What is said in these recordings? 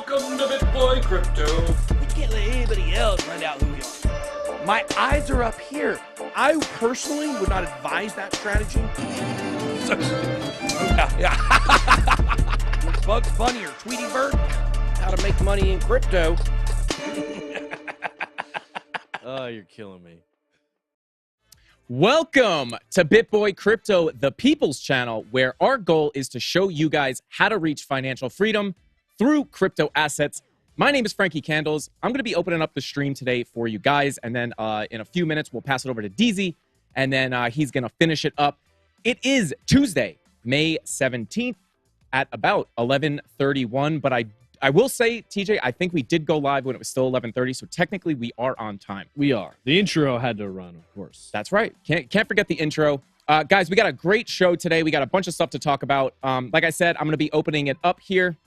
Welcome to BitBoy Crypto. We can't let anybody else find out who we are. My eyes are up here. I personally would not advise that strategy. Yeah. Bugs Bunny or Tweety Bird, how to make money in crypto. Oh, you're killing me. Welcome to BitBoy Crypto, the people's channel, where our goal is to show you guys how to reach financial freedom through crypto assets. My name is Frankie Candles. I'm going to be opening up the stream today for you guys, and then in a few minutes, we'll pass it over to DZ, and then he's going to finish it up. It is Tuesday, May 17th at about 11:31, but I will say, TJ, I think we did go live when it was still 11:30, so technically we are on time. We are. The intro had to run, of course. That's right. Can't forget the intro. Guys, we got a great show today. We got a bunch of stuff to talk about. Like I said, I'm going to be opening it up here.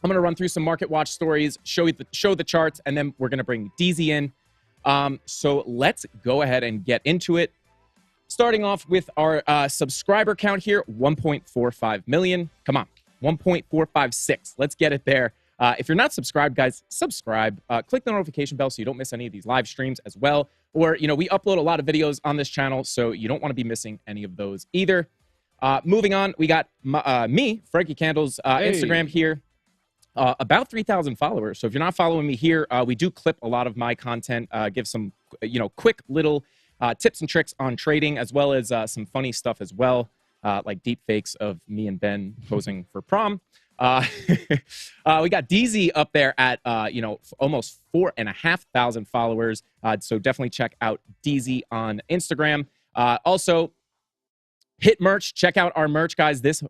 I'm going to run through some market watch stories, show the charts, and then we're going to bring DZ in. So let's go ahead and get into it. Starting off with our subscriber count here, 1.45 million. Come on, 1.456. Let's get it there. If you're not subscribed, guys, subscribe. Click the notification bell so you don't miss any of these live streams as well. Or, we upload a lot of videos on this channel, so you don't want to be missing any of those either. Moving on, we got me, Frankie Candles, Instagram here. About 3,000 followers. So if you're not following me here, we do clip a lot of my content, give some, quick little tips and tricks on trading, as well as some funny stuff as well, like deep fakes of me and Ben posing for prom. We got DZ up there at, almost 4,500 followers. So definitely check out DZ on Instagram. Also, hit merch. Check out our merch, guys. This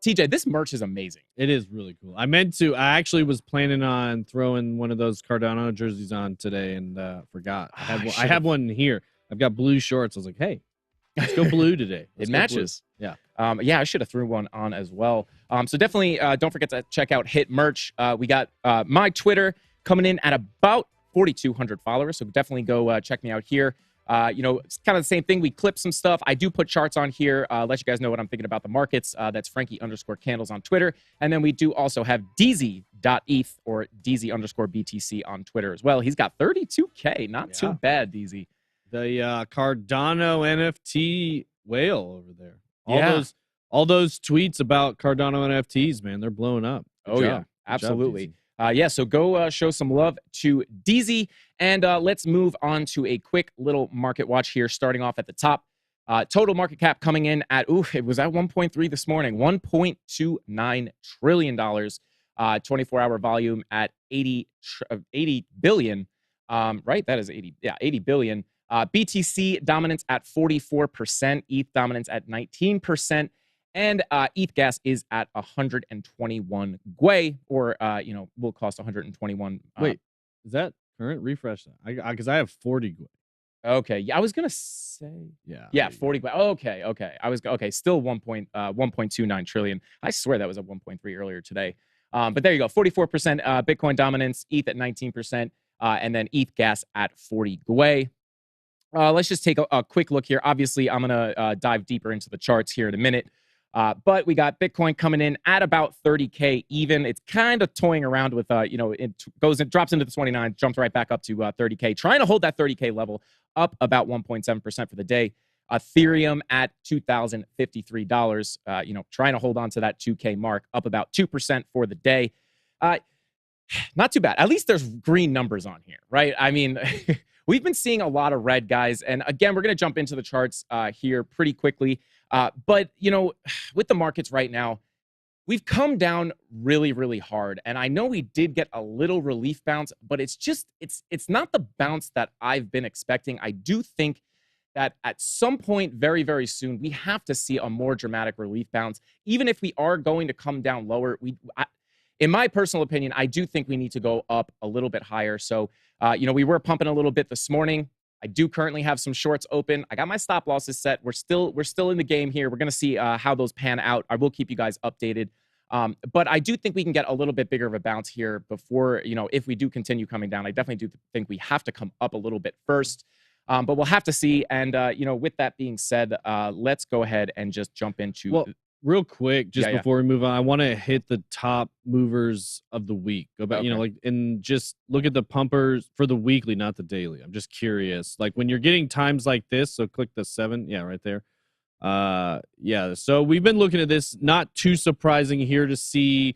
TJ, this merch is amazing. It is really cool. I actually was planning on throwing one of those Cardano jerseys on today and forgot. I have one here. I've got blue shorts. I was like, hey, let's go blue today. It matches. Blue. Yeah. I should have threw one on as well. So definitely don't forget to check out Hit Merch. We got my Twitter coming in at about 4,200 followers. So definitely go check me out here. It's kind of the same thing. We clip some stuff. I do put charts on here, let you guys know what I'm thinking about the markets. That's Frankie_Candles on Twitter. And then we do also have DZ.ETH or DZ_BTC on Twitter as well. He's got 32K. Not too bad, DZ. The Cardano NFT whale over there. All those tweets about Cardano NFTs, man, they're blowing up. Good job. Absolutely. So go show some love to DZ, and let's move on to a quick little market watch here, starting off at the top. Total market cap coming in at, it was at 1.3 this morning, $1.29 trillion, 24-hour volume at 80 billion, right? That is 80 billion. BTC dominance at 44%, ETH dominance at 19%, and ETH gas is at 121 Gwei, or, will cost 121. Wait, is that current? Refresh that. Because I have 40 Gwei. Okay. Yeah, I was going to say. Yeah, 40 Gwei. Okay. Still 1.29 trillion. I swear that was at 1.3 earlier today. But there you go. 44% Bitcoin dominance, ETH at 19%, and then ETH gas at 40 Gwei. Let's just take a quick look here. Obviously, I'm going to dive deeper into the charts here in a minute. But we got Bitcoin coming in at about 30K even. It's kind of toying around with, it drops into the 29, jumps right back up to 30K, trying to hold that 30K level up about 1.7% for the day. Ethereum at $2,053, trying to hold on to that 2K mark, up about 2% for the day. Not too bad. At least there's green numbers on here, right? I mean, we've been seeing a lot of red, guys. And again, we're going to jump into the charts here pretty quickly. But, with the markets right now, we've come down really, really hard. And I know we did get a little relief bounce, but it's not the bounce that I've been expecting. I do think that at some point very, very soon, we have to see a more dramatic relief bounce. Even if we are going to come down lower, in my personal opinion, I do think we need to go up a little bit higher. So, we were pumping a little bit this morning. I do currently have some shorts open. I got my stop losses set. We're still in the game here. We're going to see how those pan out. I will keep you guys updated. But I do think we can get a little bit bigger of a bounce here before, if we do continue coming down. I definitely do think we have to come up a little bit first. But we'll have to see. And, with that being said, let's go ahead and just jump into real quick, just Yeah. before we move on, I want to hit the top movers of the week. Go back, Okay. and just look at the pumpers for the weekly, not the daily. I'm just curious. Like when you're getting times like this, so click the 7. Yeah, right there. Yeah. So we've been looking at this. Not too surprising here to see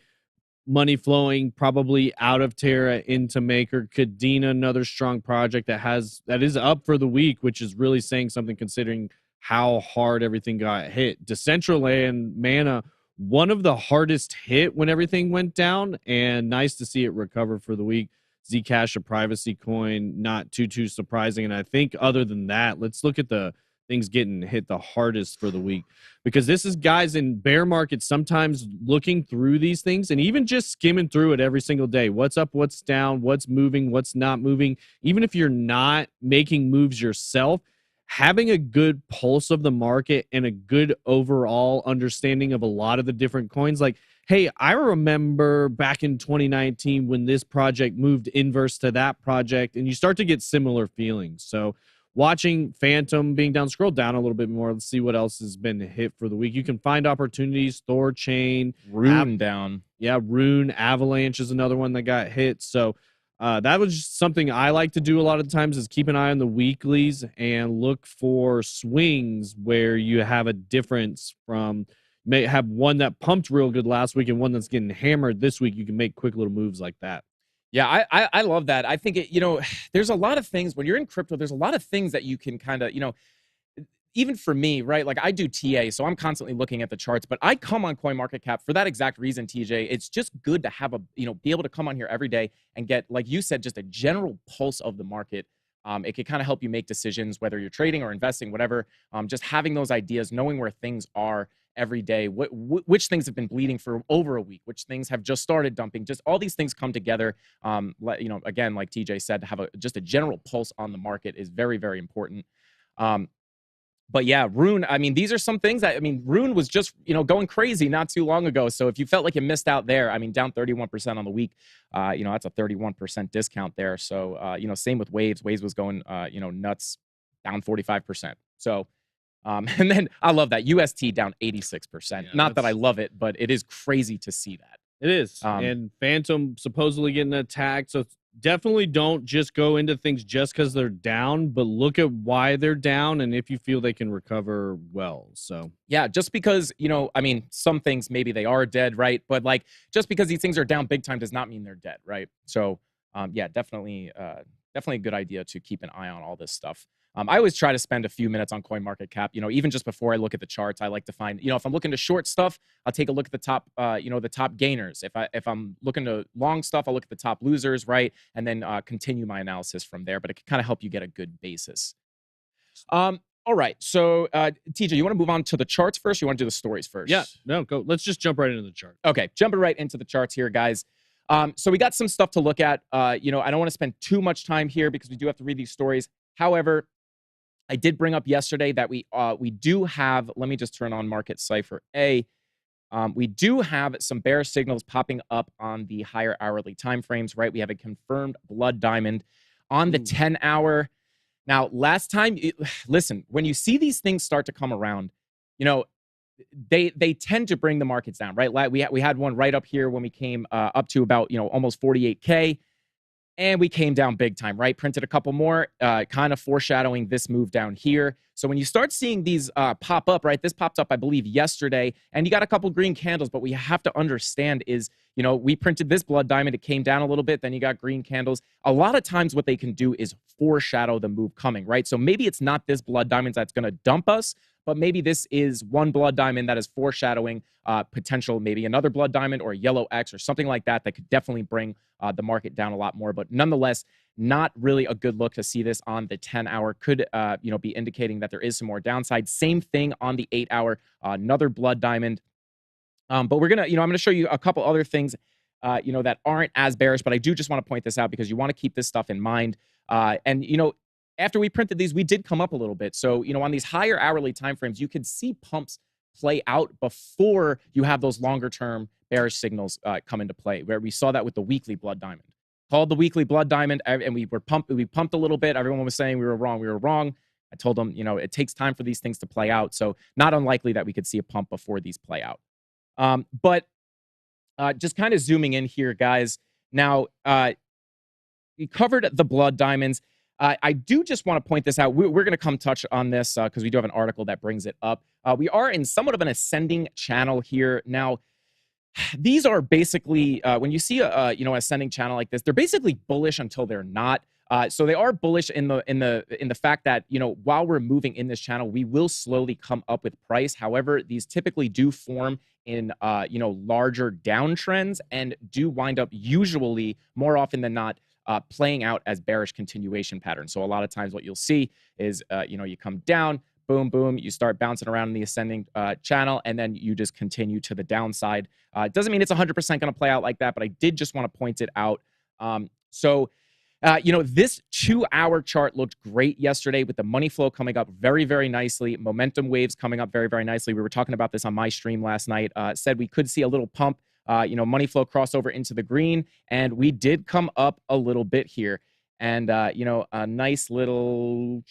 money flowing probably out of Terra into Maker. Kadena, another strong project that is up for the week, which is really saying something considering how hard everything got hit. Decentraland Mana, one of the hardest hit when everything went down, and nice to see it recover for the week. Zcash, a privacy coin, not too surprising. And I think other than that, let's look at the things getting hit the hardest for the week, because this is guys in bear markets sometimes looking through these things and even just skimming through it every single day. What's up, what's down, what's moving, what's not moving. Even if you're not making moves yourself, having a good pulse of the market and a good overall understanding of a lot of the different coins. Like, hey, I remember back in 2019 when this project moved inverse to that project, and you start to get similar feelings. So watching Phantom being down, scroll down a little bit more. Let's see what else has been hit for the week. You can find opportunities. Thor Chain, Rune down. Yeah, Rune, Avalanche is another one that got hit. So that was just something I like to do a lot of times, is keep an eye on the weeklies and look for swings where you have a difference from, may have one that pumped real good last week and one that's getting hammered this week. You can make quick little moves like that. Yeah, I love that. I think there's a lot of things when you're in crypto. There's a lot of things that you can kind of, even for me, right? Like I do TA, so I'm constantly looking at the charts, but I come on CoinMarketCap for that exact reason, TJ. It's just good to have be able to come on here every day and get, like you said, just a general pulse of the market. It can kind of help you make decisions, whether you're trading or investing, whatever. Just having those ideas, knowing where things are every day, which things have been bleeding for over a week, which things have just started dumping, just all these things come together. Again, like TJ said, to have just a general pulse on the market is very, very important. But yeah, Rune, I mean, these are some things that, Rune was just, going crazy not too long ago. So if you felt like you missed out there, down 31% on the week, that's a 31% discount there. So, same with Waves. Waves was going, nuts, down 45%. So, and then I love that UST down 86%. Yeah, not that I love it, but it is crazy to see that. It is. And Phantom supposedly getting attacked. So definitely don't just go into things just because they're down, but look at why they're down and if you feel they can recover well. So yeah, just because, some things maybe they are dead, right? But like just because these things are down big time does not mean they're dead, right? So yeah, definitely a good idea to keep an eye on all this stuff. I always try to spend a few minutes on CoinMarketCap. Even just before I look at the charts, I like to find, if I'm looking to short stuff, I'll take a look at the top, the top gainers. If I'm looking to long stuff, I'll look at the top losers, right, and then continue my analysis from there. But it can kind of help you get a good basis. All right, so TJ, you want to move on to the charts first? Or you want to do the stories first? Yeah, no, go. Let's just jump right into the chart. Okay, jumping right into the charts here, guys. So we got some stuff to look at. I don't want to spend too much time here because we do have to read these stories. However, I did bring up yesterday that we do have, let me just turn on Market Cipher A. We do have some bear signals popping up on the higher hourly timeframes, right? We have a confirmed blood diamond on the 10-hour. Now, last time, listen, when you see these things start to come around, they tend to bring the markets down, right? We had one right up here when we came up to about, almost 48K. And we came down big time, right? Printed a couple more, kind of foreshadowing this move down here. So when you start seeing these pop up, right? This popped up, I believe, yesterday. And you got a couple green candles. But what you have to understand is, we printed this blood diamond. It came down a little bit. Then you got green candles. A lot of times what they can do is foreshadow the move coming, right? So maybe it's not this blood diamond that's going to dump us. But maybe this is one blood diamond that is foreshadowing potential, maybe another blood diamond or a yellow X or something like that could definitely bring the market down a lot more. But nonetheless, not really a good look to see this on the 10-hour. Could be indicating that there is some more downside. Same thing on the 8-hour, another blood diamond. But we're gonna, I'm gonna show you a couple other things, that aren't as bearish. But I do just want to point this out because you want to keep this stuff in mind. After we printed these, we did come up a little bit. So, on these higher hourly timeframes, you could see pumps play out before you have those longer term bearish signals come into play, where we saw that with the weekly blood diamond. Called the weekly blood diamond, and we pumped a little bit. Everyone was saying we were wrong. I told him, you know, it takes time for these things to play out. So not unlikely that we could see a pump before these play out. But just kind of zooming in here, guys. Now, we covered the blood diamonds. I do just want to point this out. We're going to come touch on this because we do have an article that brings it up. We are in somewhat of an ascending channel here. Now, these are basically, when you see a ascending channel like this, they're basically bullish until they're not. So they are bullish in the fact that, you know, while we're moving in this channel, we will slowly come up with price. However, these typically do form in larger downtrends and do wind up usually more often than not playing out as bearish continuation patterns. So a lot of times what you'll see is you come down, boom, boom, you start bouncing around in the ascending channel, and then you just continue to the downside. It doesn't mean it's 100% going to play out like that, but I did just want to point it out. This 2-hour chart looked great yesterday with the money flow coming up very, very nicely. Momentum waves coming up very, very nicely. We were talking about this on my stream last night. Said we could see a little pump, money flow crossover into the green, and we did come up a little bit here. And, a nice little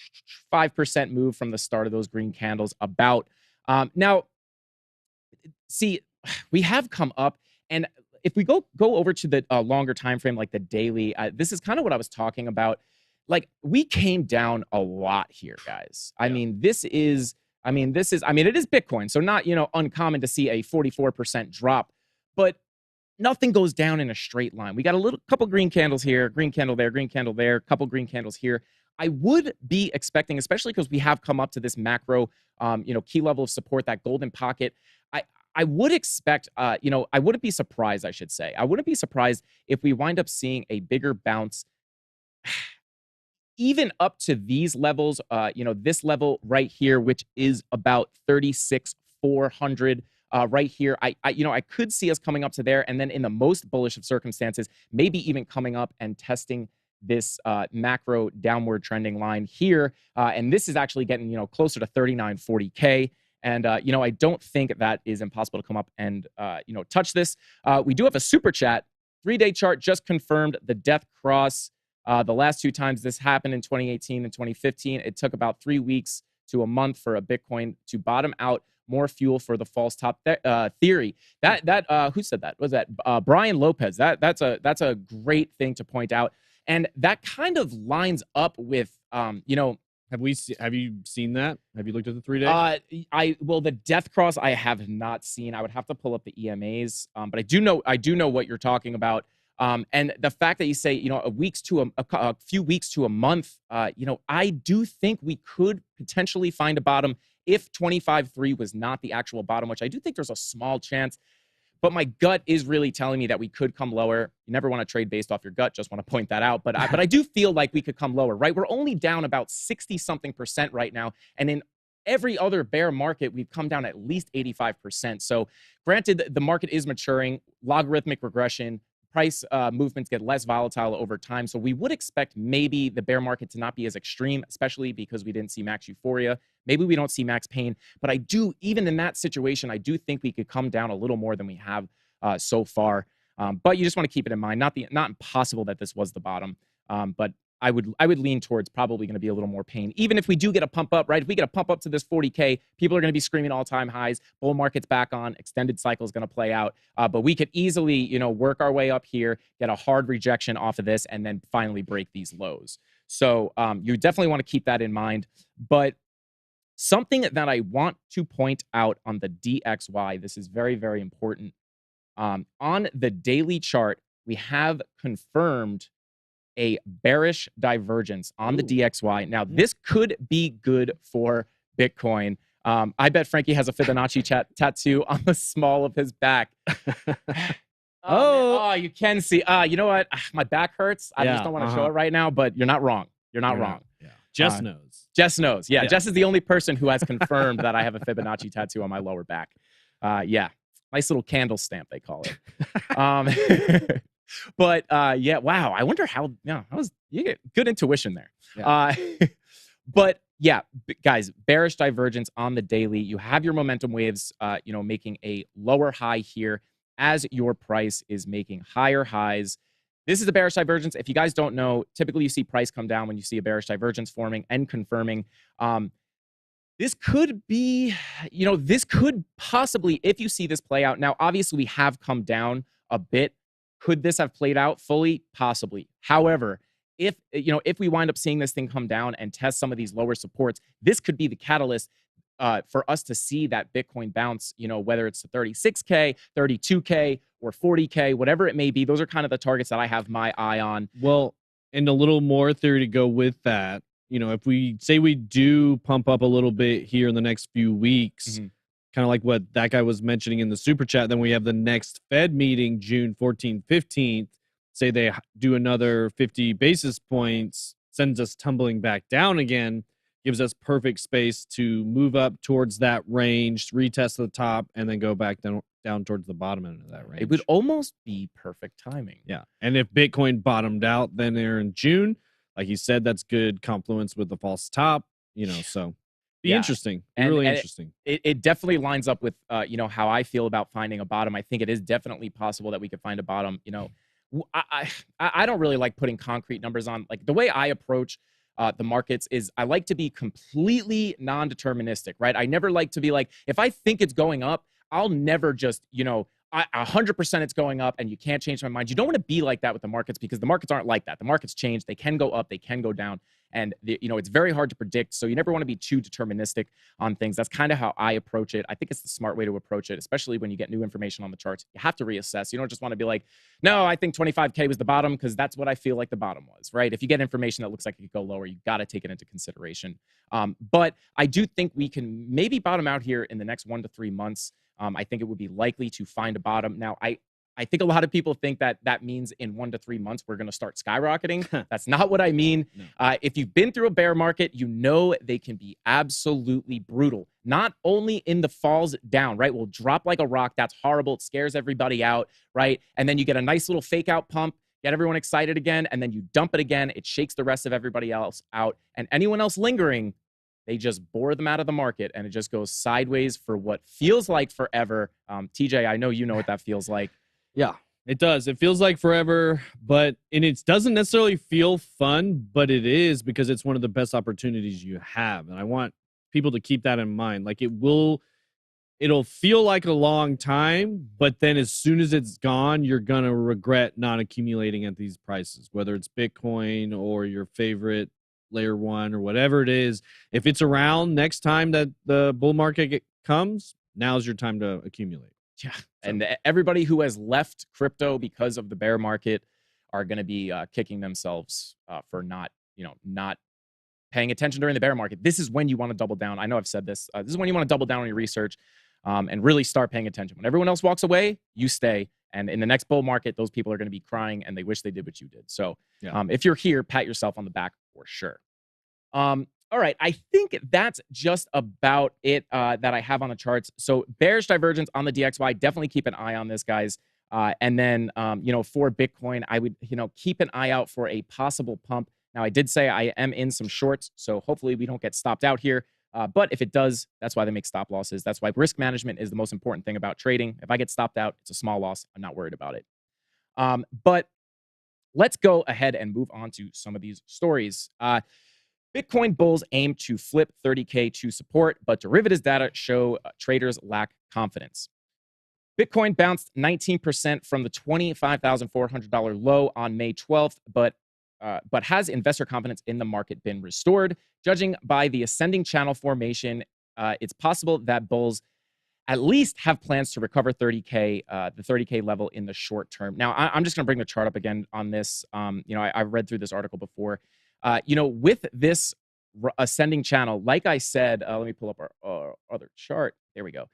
5% move from the start of those green candles about. Now, see, we have come up, and if we go over to the longer time frame, like the daily, this is kind of what I was talking about. Like, we came down a lot here, guys. I mean, it is Bitcoin, so not, uncommon to see a 44% drop, but nothing goes down in a straight line. We got a couple green candles here, green candle there, couple green candles here. I would be expecting, especially because we have come up to this macro, key level of support, that golden pocket. I would expect, I wouldn't be surprised, I should say. I wouldn't be surprised if we wind up seeing a bigger bounce, even up to these levels, this level right here, which is about 36,400 right here. I could see us coming up to there, and then in the most bullish of circumstances, maybe even coming up and testing this macro downward trending line here. And this is actually getting, closer to 3940K. And, I don't think that is impossible to come up and, touch this. We do have a super chat. 3-day chart just confirmed the death cross. The last 2 times this happened in 2018 and 2015, it took about 3 weeks to a month for a Bitcoin to bottom out. More fuel for the false top theory. That who said that? Was that Brian Lopez? That's a great thing to point out, and that kind of lines up with Have you seen that? Have you looked at the 3-day? The death cross I have not seen. I would have to pull up the EMAs, but I do know what you're talking about. And the fact that you say, a few weeks to a month, I do think we could potentially find a bottom if 25.3 was not the actual bottom, which I do think there's a small chance. But my gut is really telling me that we could come lower. You never want to trade based off your gut. Just want to point that out. But I do feel like we could come lower, right? We're only down about 60-something% right now. And in every other bear market, we've come down at least 85%. So granted, the market is maturing, logarithmic regression, price movements get less volatile over time. So we would expect maybe the bear market to not be as extreme, especially because we didn't see max euphoria. Maybe we don't see max pain. But even in that situation, I do think we could come down a little more than we have so far. But you just want to keep it in mind. Not impossible that this was the bottom. But I would lean towards probably going to be a little more pain. Even if we do get a pump up, right? If we get a pump up to this 40K, people are going to be screaming all-time highs. Bull market's back on. Extended cycle is going to play out. But we could easily, work our way up here, get a hard rejection off of this, and then finally break these lows. So you definitely want to keep that in mind. But something that I want to point out on the DXY, this is very, very important. On the daily chart, we have confirmed a bearish divergence on the DXY. Now, this could be good for Bitcoin. I bet Frankie has a Fibonacci tattoo on the small of his back. You can see. You know what? My back hurts. I just don't want to show it right now, but you're not wrong. You're not wrong. Yeah. Jess knows. Jess knows. Yeah, Jess is the only person who has confirmed that I have a Fibonacci tattoo on my lower back. Nice little candle stamp, they call it. But wow. I wonder how you get good intuition there. Yeah. But yeah, guys, bearish divergence on the daily. You have your momentum waves, making a lower high here as your price is making higher highs. This is a bearish divergence. If you guys don't know, typically you see price come down when you see a bearish divergence forming and confirming. This could be, this could possibly, if you see this play out. Now, obviously, we have come down a bit. Could this have played out fully? Possibly. However, if we wind up seeing this thing come down and test some of these lower supports, this could be the catalyst for us to see that Bitcoin bounce, whether it's to 36K, 32K, or 40K, whatever it may be. Those are kind of the targets that I have my eye on. Well, and a little more theory to go with that, if we say we do pump up a little bit here in the next few weeks, kind of like what that guy was mentioning in the super chat, then we have the next Fed meeting, June 14th, 15th. Say they do another 50 basis points, sends us tumbling back down again, gives us perfect space to move up towards that range, retest the top, and then go back down towards the bottom end of that range. It would almost be perfect timing. Yeah. And if Bitcoin bottomed out then there in June, like you said, that's good confluence with the false top, so be interesting. Really interesting. It definitely lines up with, how I feel about finding a bottom. I think it is definitely possible that we could find a bottom. I don't really like putting concrete numbers on. Like the way I approach the markets is I like to be completely non-deterministic, right? I never like to be like, if I think it's going up, I'll never just, 100% it's going up and you can't change my mind. You don't want to be like that with the markets because the markets aren't like that. The markets change. They can go up. They can go down. And, it's very hard to predict. So you never want to be too deterministic on things. That's kind of how I approach it. I think it's the smart way to approach it, especially when you get new information on the charts. You have to reassess. You don't just want to be like, no, I think 25K was the bottom because that's what I feel like the bottom was, right? If you get information that looks like it could go lower, you got to take it into consideration. But I do think we can maybe bottom out here in the next 1 to 3 months. I think it would be likely to find a bottom. Now, I think a lot of people think that means in 1 to 3 months, we're going to start skyrocketing. That's not what I mean. No. If you've been through a bear market, they can be absolutely brutal. Not only in the falls down, right? We'll drop like a rock. That's horrible. It scares everybody out, right? And then you get a nice little fake out pump, get everyone excited again, and then you dump it again. It shakes the rest of everybody else out. And anyone else lingering, they just bore them out of the market, and it just goes sideways for what feels like forever. TJ, I know you know what that feels like. Yeah, it does. It feels like forever, and it doesn't necessarily feel fun, but it is because it's one of the best opportunities you have. And I want people to keep that in mind. Like it'll feel like a long time, but then as soon as it's gone, you're going to regret not accumulating at these prices, whether it's Bitcoin or your favorite layer one or whatever it is. If it's around next time that the bull market comes, now's your time to accumulate. Yeah, and everybody who has left crypto because of the bear market are going to be kicking themselves for not paying attention during the bear market. This is when you want to double down. I know I've said this. This is when you want to double down on your research and really start paying attention. When everyone else walks away, you stay. And in the next bull market, those people are going to be crying and they wish they did what you did. So if you're here, pat yourself on the back for sure. All right, I think that's just about it that I have on the charts. So bearish divergence on the DXY, definitely keep an eye on this, guys. And then, for Bitcoin, I would, keep an eye out for a possible pump. Now, I did say I am in some shorts, so hopefully we don't get stopped out here. But if it does, that's why they make stop losses. That's why risk management is the most important thing about trading. If I get stopped out, it's a small loss. I'm not worried about it. But let's go ahead and move on to some of these stories. Bitcoin bulls aim to flip 30K to support, but derivatives data show traders lack confidence. Bitcoin bounced 19% from the $25,400 low on May 12th, but has investor confidence in the market been restored? Judging by the ascending channel formation, it's possible that bulls at least have plans to recover the 30K level in the short term. Now, I'm just going to bring the chart up again on this. I've read through this article before. With this ascending channel, like I said, let me pull up our other chart. There we go.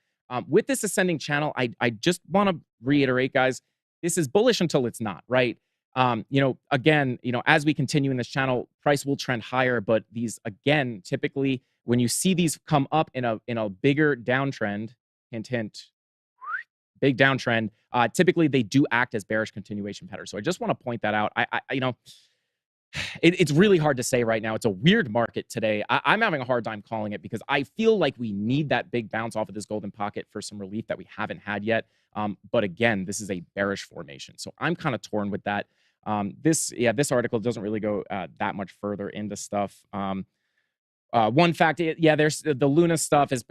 With this ascending channel, I just want to reiterate, guys, this is bullish until it's not, right? Again, as we continue in this channel, price will trend higher, but these, again, typically when you see these come up in a bigger downtrend, hint, hint, big downtrend, typically they do act as bearish continuation patterns. So I just want to point that out. It's really hard to say right now. It's a weird market today. I'm having a hard time calling it because I feel like we need that big bounce off of this golden pocket for some relief that we haven't had yet. But again, this is a bearish formation. So I'm kind of torn with that. This article doesn't really go that much further into stuff. One fact, there's the Luna stuff is,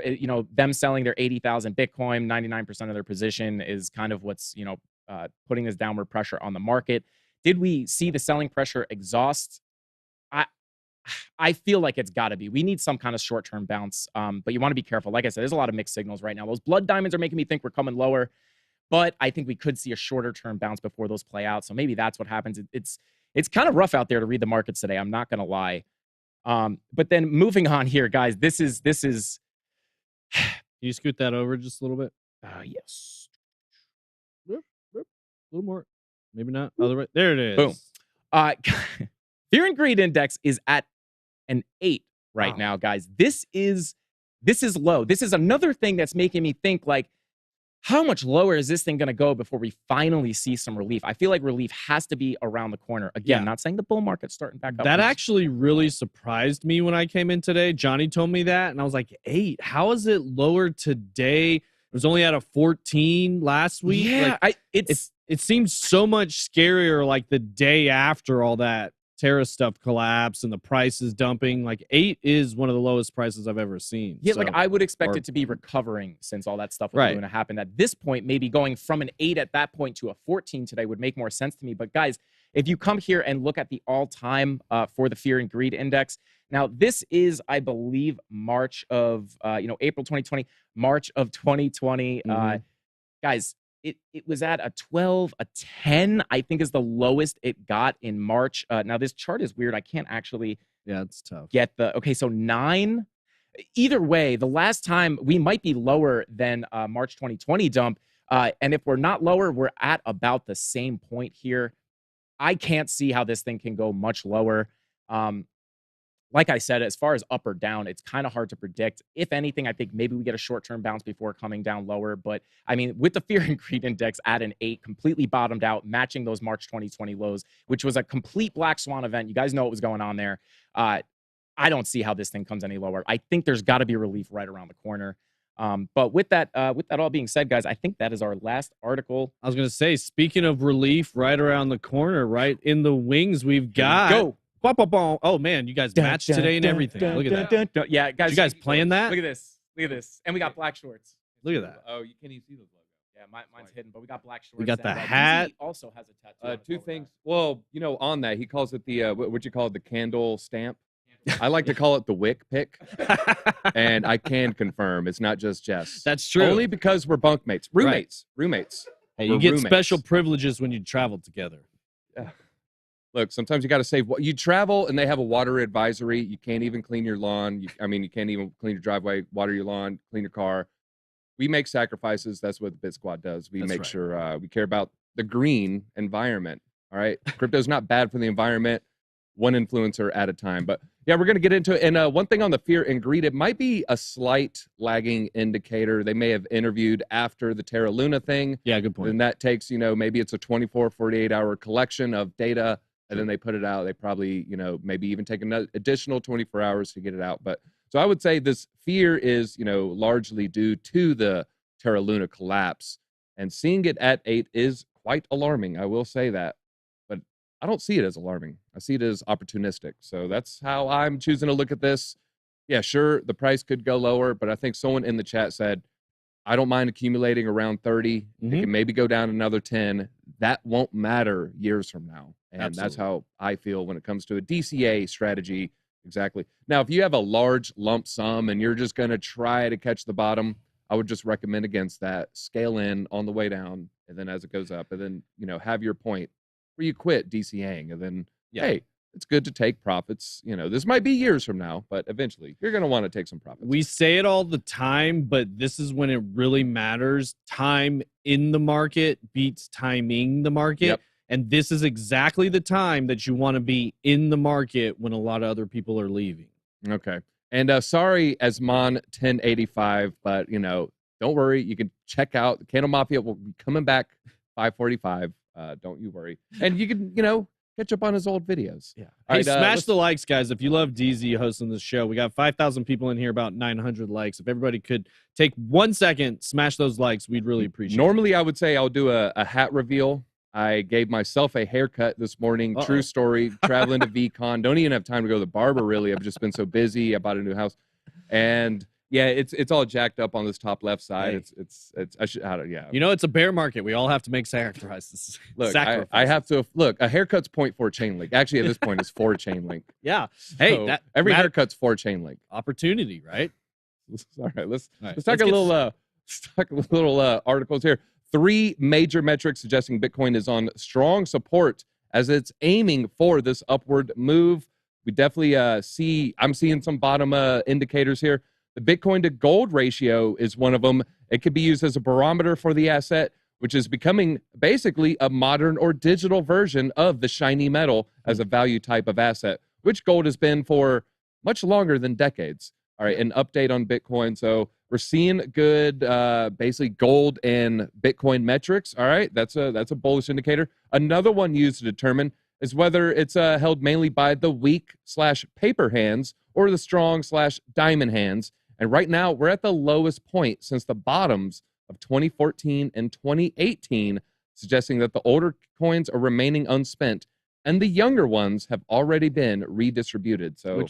them selling their 80,000 Bitcoin, 99% of their position is kind of what's, putting this downward pressure on the market. Did we see the selling pressure exhaust? I feel like it's got to be. We need some kind of short-term bounce, but you want to be careful. Like I said, there's a lot of mixed signals right now. Those blood diamonds are making me think we're coming lower, but I think we could see a shorter-term bounce before those play out. So maybe that's what happens. It's kind of rough out there to read the markets today. I'm not going to lie. But then moving on here, guys, this is. Can you scoot that over just a little bit? Yes. A little more. Maybe not. Other way. There it is. Boom. Fear and Greed Index is at an 8 right now, guys. This is low. This is another thing that's making me think, like, how much lower is this thing going to go before we finally see some relief? I feel like relief has to be around the corner. Again, not saying the bull market's starting back up. That actually really surprised me when I came in today. Johnny told me that, and I was like, 8? How is it lower today? It was only at a 14 last week. Yeah, like, it seems so much scarier, like the day after all that Terra stuff collapsed and the price is dumping. Like 8 is one of the lowest prices I've ever seen. Yeah, so, like I would expect it to be recovering since all that stuff was going to happen. At this point, maybe going from an 8 at that point to a 14 today would make more sense to me. But guys, if you come here and look at the all-time for the Fear and Greed Index, now this is, I believe, March of April 2020, March of 2020. Guys, it was at a 12, a 10, I think is the lowest it got in March. Now, this chart is weird. I can't actually it's tough. Get okay, so 9. Either way, the last time we might be lower than March 2020 dump. And if we're not lower, we're at about the same point here. I can't see how this thing can go much lower. Like I said, as far as up or down, it's kind of hard to predict. If anything, I think maybe we get a short-term bounce before coming down lower. But, I mean, with the Fear and Greed Index at an 8, completely bottomed out, matching those March 2020 lows, which was a complete black swan event. You guys know what was going on there. I don't see how this thing comes any lower. I think there's got to be relief right around the corner. But with that all being said, guys, I think that is our last article. I was going to say, speaking of relief right around the corner, right in the wings, we've got... Go. Oh man, you guys matched today and everything. Look at that. Yeah, guys. You guys playing that? Look at this. Look at this. And we got black shorts. Look at that. Oh, you can't even see those logos. Yeah, mine's hidden, but we got black shorts. We got the hat. DZ also has a tattoo. Two things. Well, on that, he calls it the what you call it, the candle stamp. I like to call it the wick pick. And I can confirm it's not just Jess. That's true. Only because we're bunkmates. Roommates. Hey, you get special privileges when you travel together. Yeah. Look, sometimes you got to save. You travel and they have a water advisory. You can't even clean your lawn. You can't even clean your driveway, water your lawn, clean your car. We make sacrifices. That's what the BitSquad does. We make sure we care about the green environment. All right. Crypto's not bad for the environment. One influencer at a time. But yeah, we're going to get into it. And one thing on the Fear and Greed, it might be a slight lagging indicator. They may have interviewed after the Terra Luna thing. Yeah, good point. And that takes, maybe it's a 24, 48-hour collection of data. And then they put it out. They probably, maybe even take an additional 24 hours to get it out. But so I would say this fear is, largely due to the Terra Luna collapse. And seeing it at 8 is quite alarming. I will say that. But I don't see it as alarming. I see it as opportunistic. So that's how I'm choosing to look at this. Yeah, sure, the price could go lower. But I think someone in the chat said, I don't mind accumulating around 30. It can maybe go down another 10. That won't matter years from now. And that's how I feel when it comes to a DCA strategy. Exactly. Now, if you have a large lump sum and you're just going to try to catch the bottom, I would just recommend against that. Scale in on the way down, and then as it goes up, and then, have your point where you quit DCAing. And then, hey, it's good to take profits. This might be years from now, but eventually you're going to want to take some profits. We say it all the time, but this is when it really matters. Time in the market beats timing the market. Yep. And this is exactly the time that you want to be in the market when a lot of other people are leaving. Okay. And sorry, Asman 1085, but, don't worry. You can check out the Candle Mafia will be coming back 5:45. Don't you worry. And you can, catch up on his old videos. Yeah. Hey, smash the likes, guys. If you love DZ hosting this show, we got 5,000 people in here, about 900 likes. If everybody could take 1 second, smash those likes, we'd really appreciate it. Normally, I would say I'll do a hat reveal. I gave myself a haircut this morning. True story. Traveling to VCon. Don't even have time to go to the barber, really. I've just been so busy. I bought a new house. And yeah, it's all jacked up on this top left side. Hey. Yeah. You know, it's a bear market. We all have to make sacrifices. Look, I have to look. A haircut's 0.4 chain link. Actually, at this point, it's 4 chain link. Yeah. Hey, so every haircut's 4 chain link. Opportunity, right? All right. Let's talk a little articles here. 3 major metrics suggesting Bitcoin is on strong support as it's aiming for this upward move. We definitely I'm seeing some bottom indicators here. The Bitcoin to gold ratio is one of them. It could be used as a barometer for the asset, which is becoming basically a modern or digital version of the shiny metal as a value type of asset, which gold has been for much longer than decades. All right, an update on Bitcoin. So we're seeing good, basically gold and Bitcoin metrics. All right, that's a bullish indicator. Another one used to determine is whether it's held mainly by the weak/paper hands or the strong/diamond hands. And right now, we're at the lowest point since the bottoms of 2014 and 2018, suggesting that the older coins are remaining unspent and the younger ones have already been redistributed. So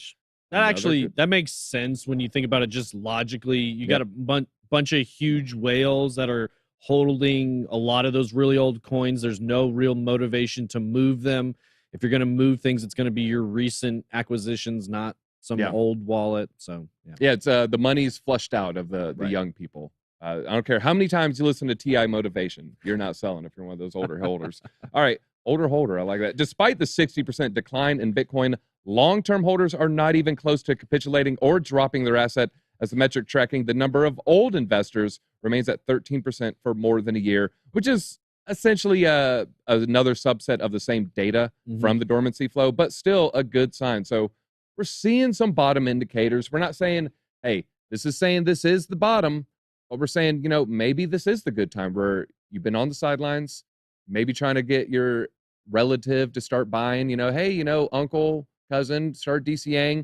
that makes sense when you think about it just logically. You got a bunch of huge whales that are holding a lot of those really old coins. There's no real motivation to move them. If you're going to move things, it's going to be your recent acquisitions, not some old wallet. So it's the money's flushed out of the young people. I don't care how many times you listen to TI Motivation, you're not selling if you're one of those older holders. All right, older holder, I like that. Despite the 60% decline in Bitcoin, long-term holders are not even close to capitulating or dropping their asset, as the metric tracking the number of old investors remains at 13% for more than a year, which is essentially another subset of the same data from the dormancy flow, but still a good sign. So we're seeing some bottom indicators. We're not saying, hey, this is saying this is the bottom, but we're saying, maybe this is the good time where you've been on the sidelines, maybe trying to get your relative to start buying, hey, uncle, cousin, start DCAing.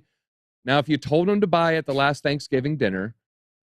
Now, if you told them to buy at the last Thanksgiving dinner,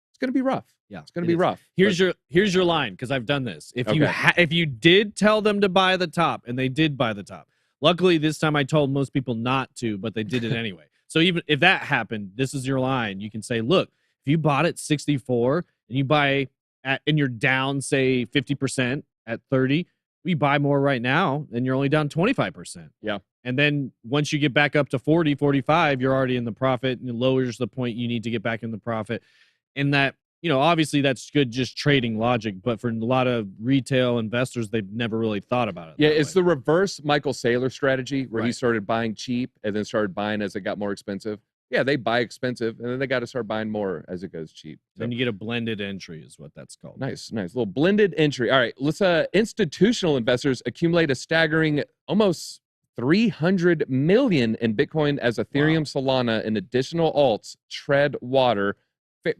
it's going to be rough. Yeah, it's going to be rough. Here's your line, because I've done this. If you did tell them to buy the top, and they did buy the top, luckily this time I told most people not to, but they did it anyway. So even if that happened, this is your line. You can say, look, if you bought at 64 and you buy and you're down, say 50% at 30, we buy more right now, and you're only down 25%. Yeah. And then once you get back up to 40, 45, you're already in the profit, and it lowers the point you need to get back in the profit. And that, obviously that's good, just trading logic. But for a lot of retail investors, they've never really thought about it. Yeah, it's the reverse Michael Saylor strategy, where he started buying cheap and then started buying as it got more expensive. Yeah, they buy expensive, and then they got to start buying more as it goes cheap. Then you get a blended entry is what that's called. Nice. Little blended entry. All right, let's institutional investors accumulate a staggering almost 300 million in Bitcoin as Ethereum, Solana, and additional alts tread water,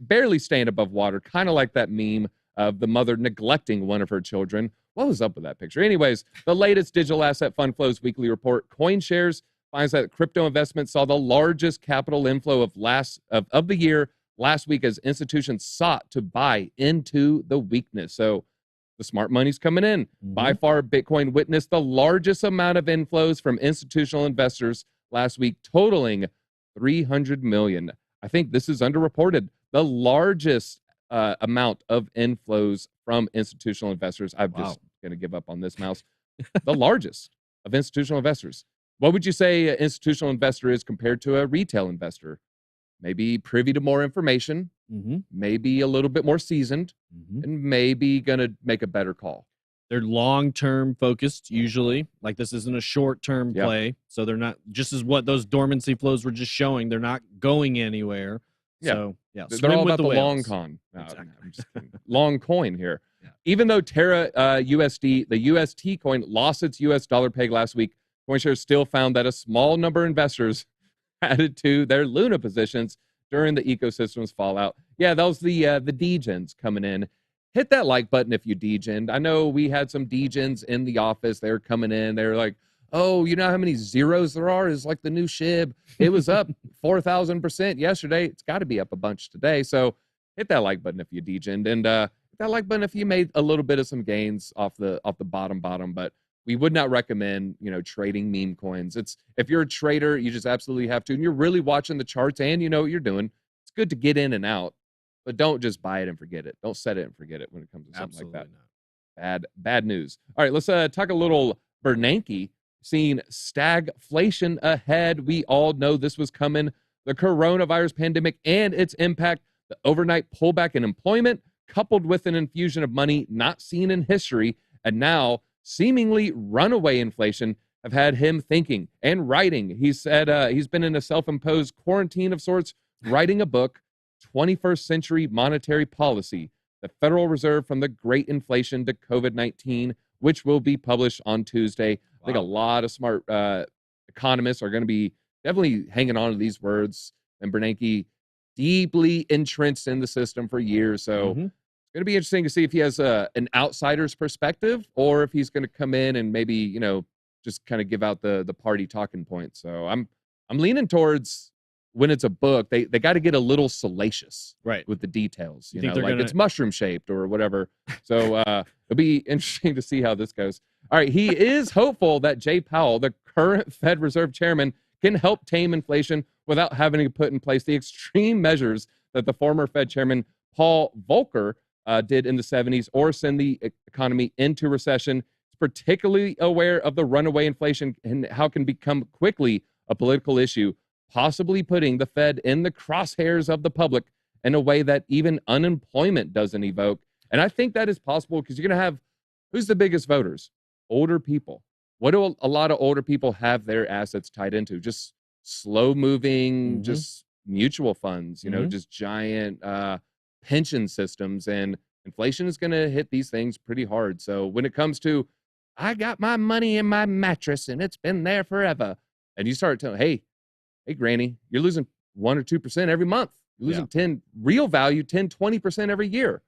barely staying above water, kind of like that meme of the mother neglecting one of her children. What was up with that picture? Anyways, the latest digital asset fund flows weekly report, CoinShares, finds that crypto investments saw the largest capital inflow of the year last week as institutions sought to buy into the weakness. So the smart money's coming in. By far, Bitcoin witnessed the largest amount of inflows from institutional investors last week, totaling 300 million. I think this is underreported. The largest amount of inflows from institutional investors. I'm just going to give up on this mouse. The largest of institutional investors. What would you say an institutional investor is compared to a retail investor? Maybe privy to more information, maybe a little bit more seasoned, and maybe going to make a better call. They're long-term focused, usually. Like, this isn't a short-term play. So they're not, just as what those dormancy flows were just showing, they're not going anywhere. Yeah. So, they're all about the long con. No, exactly. I'm just kidding. Long coin here. Yeah. Even though Terra USD, the UST coin, lost its US dollar peg last week, CoinShares still found that a small number of investors added to their Luna positions during the ecosystem's fallout. Yeah, that was the degens coming in. Hit that like button if you degened. I know we had some degens in the office. They were coming in. They were like, oh, you know how many zeros there are? It's like the new SHIB. It was up 4,000% yesterday. It's got to be up a bunch today. So hit that like button if you degened. And hit that like button if you made a little bit of some gains off the bottom. But we would not recommend, trading meme coins. If you're a trader, you just absolutely have to, and you're really watching the charts and you know what you're doing. It's good to get in and out, but don't just buy it and forget it. Don't set it and forget it when it comes to something Absolutely like that. Bad news. All right, let's talk a little Bernanke. Seeing stagflation ahead. We all know this was coming. The coronavirus pandemic and its impact, the overnight pullback in employment, coupled with an infusion of money not seen in history, and now seemingly runaway inflation, have had him thinking and writing. He said he's been in a self-imposed quarantine of sorts, writing a book, 21st Century Monetary Policy, the Federal Reserve from the Great Inflation to COVID-19, which will be published on Tuesday. I think a lot of smart economists are going to be definitely hanging on to these words. And Bernanke, deeply entrenched in the system for years. So it's going to be interesting to see if he has an outsider's perspective or if he's going to come in and maybe, just kind of give out the party talking points. So I'm leaning towards, when it's a book, they got to get a little salacious with the details. You know, like it's mushroom shaped or whatever. So it'll be interesting to see how this goes. All right, he is hopeful that Jay Powell, the current Fed Reserve chairman, can help tame inflation without having to put in place the extreme measures that the former Fed chairman Paul Volcker did in the 70s or send the economy into recession. He's particularly aware of the runaway inflation and how it can become quickly a political issue, possibly putting the Fed in the crosshairs of the public in a way that even unemployment doesn't evoke. And I think that is possible because you're going to have, who's the biggest voters? Older people. What do a lot of older people have their assets tied into? Just slow moving, just mutual funds, just giant pension systems. And inflation is going to hit these things pretty hard. So when it comes to, I got my money in my mattress and it's been there forever. And you start telling, hey, granny, you're losing 1 or 2% every month. You're losing 10 real value, 10, 20% every year.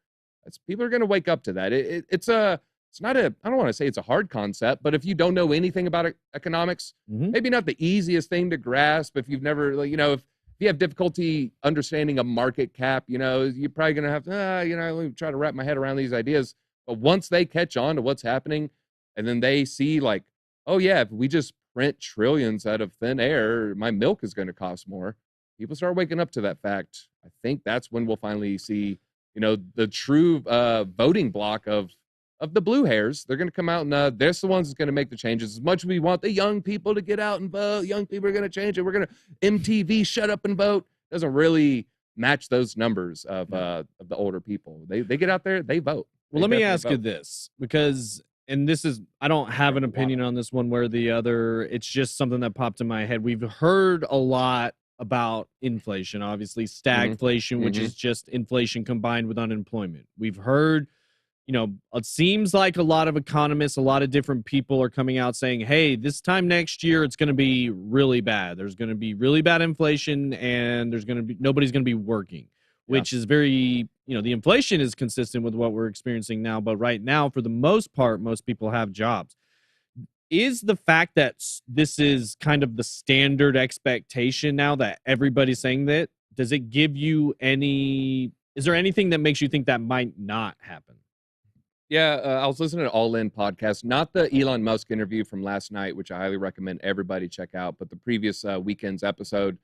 People are going to wake up to that. It's not I don't want to say it's a hard concept, but if you don't know anything about economics, maybe not the easiest thing to grasp. If you've never, if you have difficulty understanding a market cap, you're probably going to have to, let me try to wrap my head around these ideas. But once they catch on to what's happening and then they see like, oh yeah, if we just print trillions out of thin air, my milk is going to cost more. People start waking up to that fact. I think that's when we'll finally see, the true voting block of the blue hairs. They're going to come out and they're the ones that's going to make the changes. As much as we want the young people to get out and vote, young people are going to change it. We're going to MTV shut up and vote. Doesn't really match those numbers of the older people. They get out there, they vote. Well, let me ask you this, because, and this is, I don't have an opinion on this one way or the other. It's just something that popped in my head. We've heard a lot about inflation, obviously stagflation, which is just inflation combined with unemployment. We've heard, it seems like a lot of economists, a lot of different people are coming out saying, hey, this time next year, it's going to be really bad. There's going to be really bad inflation and nobody's going to be working, which is very, the inflation is consistent with what we're experiencing now. But right now, for the most part, most people have jobs. Is the fact that this is kind of the standard expectation now that everybody's saying that, does it give you is there anything that makes you think that might not happen? Yeah, I was listening to All In podcast, not the Elon Musk interview from last night, which I highly recommend everybody check out, but the previous weekend's episode.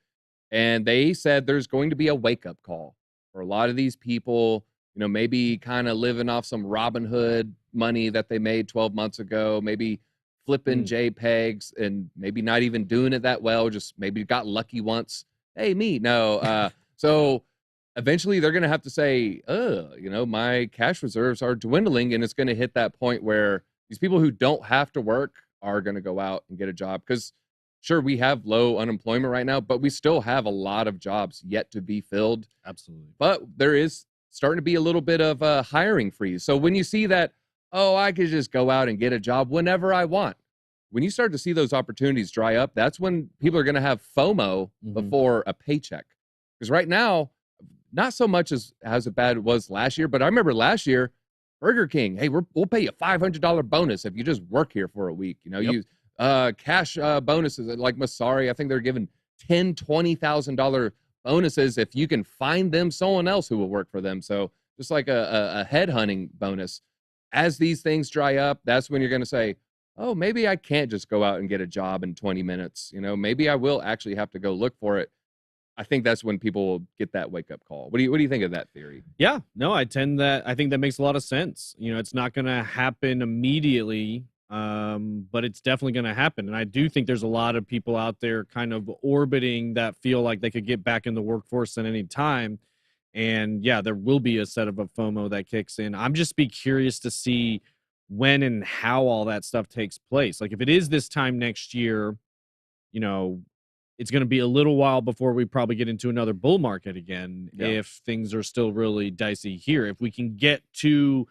And they said there's going to be a wake-up call for a lot of these people, maybe kind of living off some Robinhood money that they made 12 months ago, maybe flipping JPEGs and maybe not even doing it that well, just maybe got lucky once. Hey, me. No. So eventually they're going to have to say, my cash reserves are dwindling, and it's going to hit that point where these people who don't have to work are going to go out and get a job. Because sure, we have low unemployment right now, but we still have a lot of jobs yet to be filled. Absolutely. But there is starting to be a little bit of a hiring freeze. So when you see that, I could just go out and get a job whenever I want. When you start to see those opportunities dry up, that's when people are going to have FOMO before a paycheck. Because right now, not so much as bad it was last year, but I remember last year, Burger King, hey, we'll pay you a $500 bonus if you just work here for a week. You cash bonuses like Masari. I think they're giving $10,000, $20,000 bonuses if you can find them someone else who will work for them. So just like a headhunting bonus. As these things dry up, that's when you're going to say, oh, maybe I can't just go out and get a job in 20 minutes. You know, maybe I will actually have to go look for it. I think that's when people will get that wake up call. What do you think of that theory? Yeah, no, I think that makes a lot of sense. You know, it's not going to happen immediately, but it's definitely going to happen. And I do think there's a lot of people out there kind of orbiting that feel like they could get back in the workforce at any time. And yeah, there will be a set of a FOMO that kicks in. I'm just be curious to see when and how all that stuff takes place. Like if it is this time next year, you know, it's going to be a little while before we probably get into another bull market again. Yeah. If things are still really dicey here. If we can get to,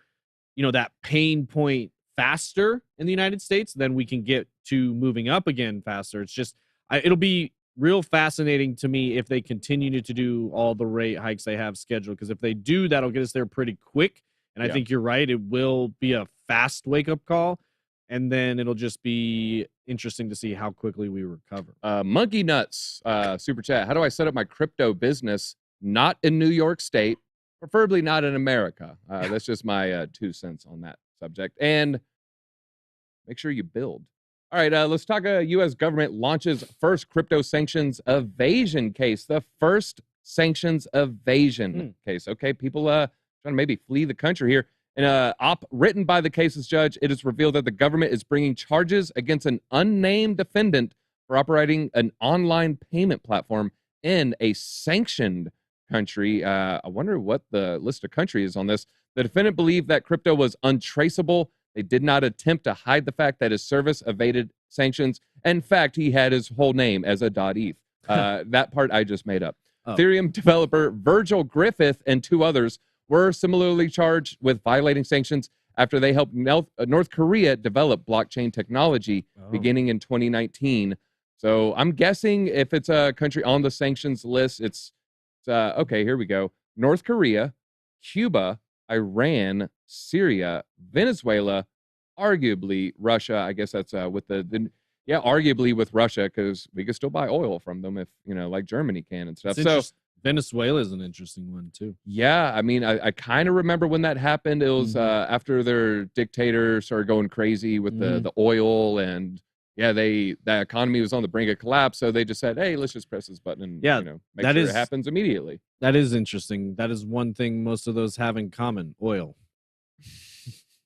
you know, that pain point faster in the United States, then we can get to moving up again faster. It's just, it'll be real fascinating to me if they continue to do all the rate hikes they have scheduled. Because if they do, that'll get us there pretty quick. And I think you're right. It will be a fast wake-up call. And then it'll just be interesting to see how quickly we recover. Monkey Nuts, super chat. How do I set up my crypto business not in New York State, preferably not in America? That's just my 2 cents on that subject. And make sure you build. All right, let's talk. U.S. government launches first crypto sanctions evasion case. The first sanctions evasion case. Okay, people trying to maybe flee the country here. In an op written by the case's judge, it is revealed that the government is bringing charges against an unnamed defendant for operating an online payment platform in a sanctioned country. I wonder what the list of countries is on this. The defendant believed that crypto was untraceable. They did not attempt to hide the fact that his service evaded sanctions. In fact, he had his whole name as a .eth. That part I just made up. Oh. Ethereum developer Virgil Griffith and 2 others were similarly charged with violating sanctions after they helped North Korea develop blockchain technology beginning in 2019. So I'm guessing if it's a country on the sanctions list, it's okay, here we go. North Korea, Cuba, Iran, Syria, Venezuela, arguably Russia. I guess that's with arguably with Russia, because we can still buy oil from them if, you know, like Germany can and stuff. So Venezuela is an interesting one too. Yeah, I mean, I kind of remember when that happened. It was after their dictator started going crazy with the oil, and the economy was on the brink of collapse. So they just said, "Hey, let's just press this button and make sure it happens immediately." That is interesting. That is one thing most of those have in common: oil.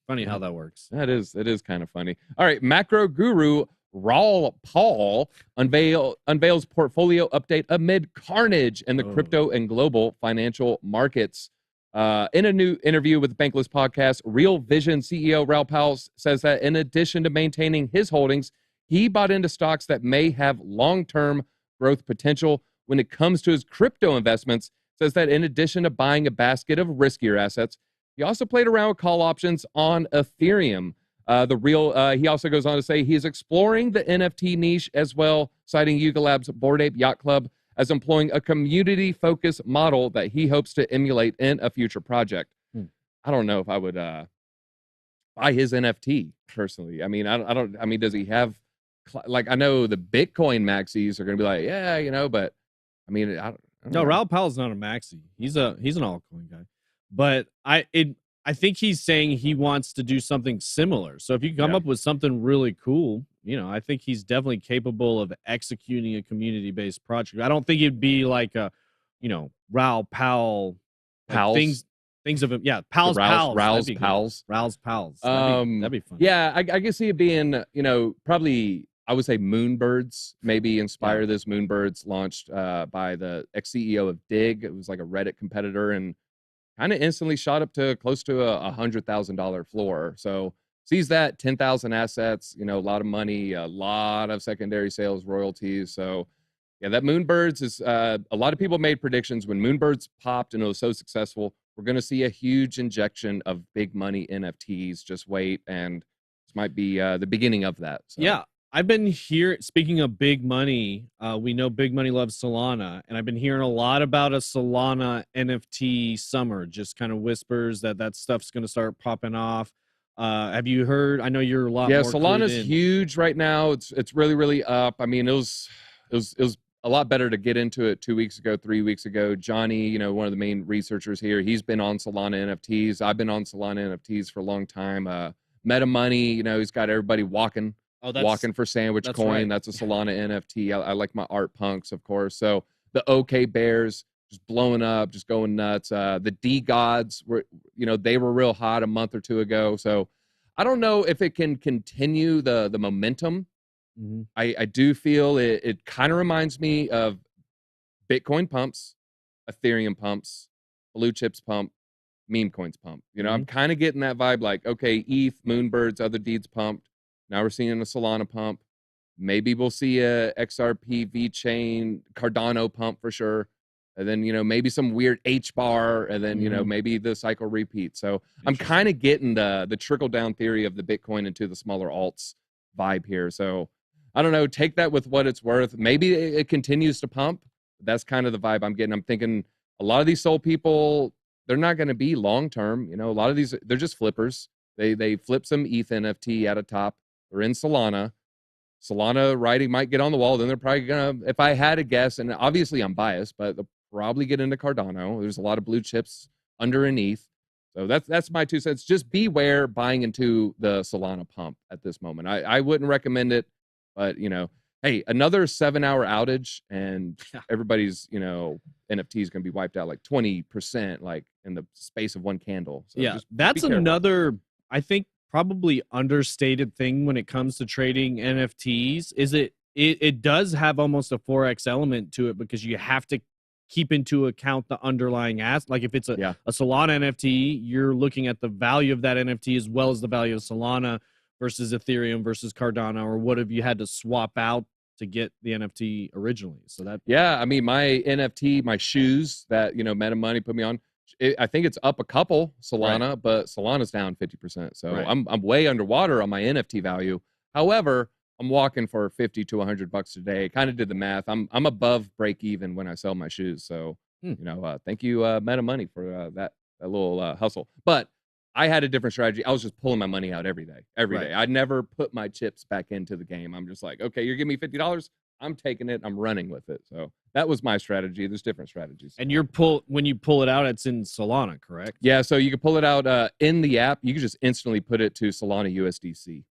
Funny how that works. It is kind of funny. All right, macro guru Raul Paul unveils portfolio update amid carnage in the crypto and global financial markets. In a new interview with the Bankless podcast, Real Vision CEO Raul Paul says that in addition to maintaining his holdings, he bought into stocks that may have long-term growth potential. When it comes to his crypto investments, says that in addition to buying a basket of riskier assets, he also played around with call options on Ethereum. He also goes on to say he's exploring the NFT niche as well, citing Yuga Labs' Bored Ape Yacht Club as employing a community-focused model that he hopes to emulate in a future project. I don't know if I would buy his NFT personally. I mean, I don't. I mean, does he have I know the Bitcoin maxis are going to be like, yeah, you know, but I mean, I don't know. Raul Powell's not a maxi. He's an altcoin guy, but I think he's saying he wants to do something similar. So if you come up with something really cool, you know, I think he's definitely capable of executing a community-based project. I don't think it'd be like a, you know, Raul Powell things of him. Yeah, Raul's Pals. That'd be fun. Yeah, I can see it being, you know, probably I would say Moonbirds maybe inspire this. Moonbirds launched by the ex-CEO of Dig. It was like a Reddit competitor and kind of instantly shot up to close to a $100,000 floor. So sees that 10,000 assets, you know, a lot of money, a lot of secondary sales royalties. So yeah, that Moonbirds is a lot of people made predictions when Moonbirds popped and it was so successful. We're going to see a huge injection of big money NFTs. Just wait, and this might be the beginning of that. So. Yeah. I've been here, speaking of big money, we know big money loves Solana, and I've been hearing a lot about a Solana NFT summer, just kind of whispers that stuff's going to start popping off. Have you heard? I know you're a lot more. Yeah, Solana's huge right now. It's really, really up. I mean, it was a lot better to get into it 2 weeks ago, 3 weeks ago. Johnny, you know, one of the main researchers here, he's been on Solana NFTs. I've been on Solana NFTs for a long time. Meta Money, you know, he's got everybody walking for Sandwich that's Coin. right. That's a Solana NFT. I like my art punks, of course. So the OK Bears just blowing up, just going nuts. The D Gods were, you know, they were real hot a month or two ago. So I don't know if it can continue the momentum. I do feel it kind of reminds me of Bitcoin pumps, Ethereum pumps, blue chips pump, meme coins pump. You know, I'm kind of getting that vibe like, okay, ETH, Moonbirds, other deeds pumped. Now we're seeing a Solana pump. Maybe we'll see a XRP VeChain Cardano pump for sure. And then, you know, maybe some weird H bar, and then, you know, maybe the cycle repeats. So I'm kind of getting the trickle down theory of the Bitcoin into the smaller alts vibe here. So I don't know, take that with what it's worth. Maybe it continues to pump. That's kind of the vibe I'm getting. I'm thinking a lot of these Sol people, they're not going to be long term. You know, a lot of these, they're just flippers. They flip some ETH NFT at a top. They're in Solana. Solana writing might get on the wall. Then they're probably going to, if I had a guess, and obviously I'm biased, but they'll probably get into Cardano. There's a lot of blue chips under an ETH. So that's my 2 cents. Just beware buying into the Solana pump at this moment. I wouldn't recommend it, but, you know, hey, another 7-hour outage and everybody's, you know, NFT is going to be wiped out like 20%, like in the space of one candle. So yeah, just that's another, I think, probably understated thing when it comes to trading NFTs. Is it does have almost a 4x element to it, because you have to keep into account the underlying asset. Like if it's a Solana NFT, you're looking at the value of that NFT as well as the value of Solana versus Ethereum versus Cardano, or what have you had to swap out to get the NFT originally. So that, I mean, my NFT, my shoes that, you know, Meta Money put me on, I think it's up a couple Solana, but Solana's down 50%. So I'm way underwater on my NFT value. However, I'm walking for 50 to 100 bucks a day. Kind of did the math. I'm above break even when I sell my shoes. So, you know, thank you, Meta Money, for that little hustle. But I had a different strategy. I was just pulling my money out every day. I never put my chips back into the game. I'm just like, okay, you're giving me $50. I'm taking it. I'm running with it. So that was my strategy. There's different strategies. And when you pull it out, it's in Solana, correct? Yeah. So you can pull it out in the app. You can just instantly put it to Solana USDC.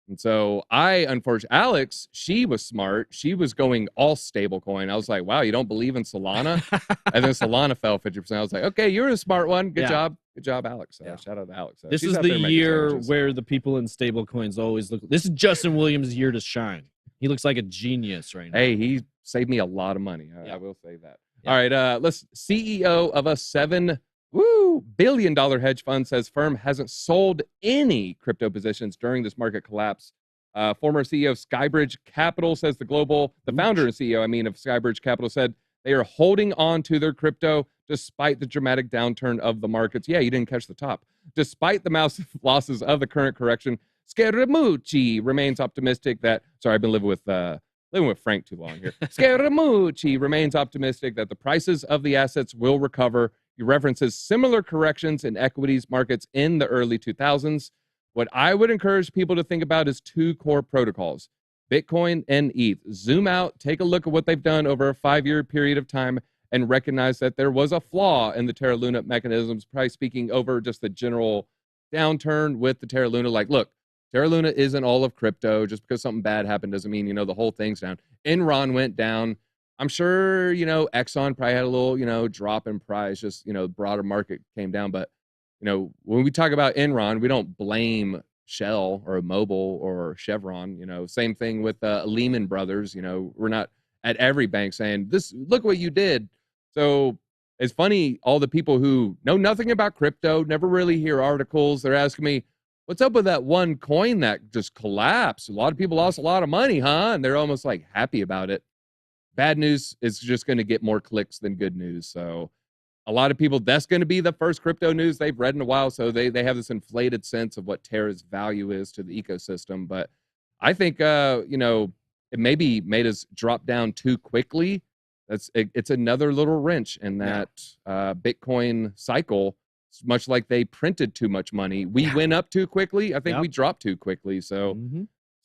And so unfortunately, Alex, she was smart. She was going all stable coin. I was like, wow, you don't believe in Solana? And then Solana fell 50%. I was like, okay, you're a smart one. Good job. Good job, Alex. Shout out to Alex. This is the year where the people in stable coins always look. This is Justin Williams' year to shine. He looks like a genius right now. Hey, he saved me a lot of money. I will say that. All right, let's. CEO of a $7 billion hedge fund says firm hasn't sold any crypto positions during this market collapse. Former CEO of Skybridge Capital says the founder and CEO, of Skybridge Capital, said they are holding on to their crypto despite the dramatic downturn of the markets. Yeah, you didn't catch the top. Despite the massive losses of the current correction, Scaramucci remains optimistic that. Sorry, I've been living with Frank too long here. Scaramucci remains optimistic that the prices of the assets will recover. He references similar corrections in equities markets in the early 2000s. What I would encourage people to think about is 2 core protocols, Bitcoin and ETH. Zoom out, take a look at what they've done over a 5-year period of time, and recognize that there was a flaw in the Terra Luna mechanisms, probably speaking over just the general downturn with the Terra Luna. Like, look, Terra Luna isn't all of crypto. Just because something bad happened doesn't mean, the whole thing's down. Enron went down. I'm sure, Exxon probably had a little, drop in price. Just, the broader market came down. But, when we talk about Enron, we don't blame Shell or Mobil or Chevron. Same thing with Lehman Brothers. We're not at every bank saying, look what you did. So it's funny, all the people who know nothing about crypto, never really hear articles, they're asking me, what's up with that one coin that just collapsed? A lot of people lost a lot of money, huh? And they're almost like happy about it. Bad news is just going to get more clicks than good news. So a lot of people, that's going to be the first crypto news they've read in a while. So they have this inflated sense of what Terra's value is to the ecosystem. But I think, it maybe made us drop down too quickly. It's another little wrench in that Bitcoin cycle. It's much like they printed too much money. We went up too quickly. I think we dropped too quickly. So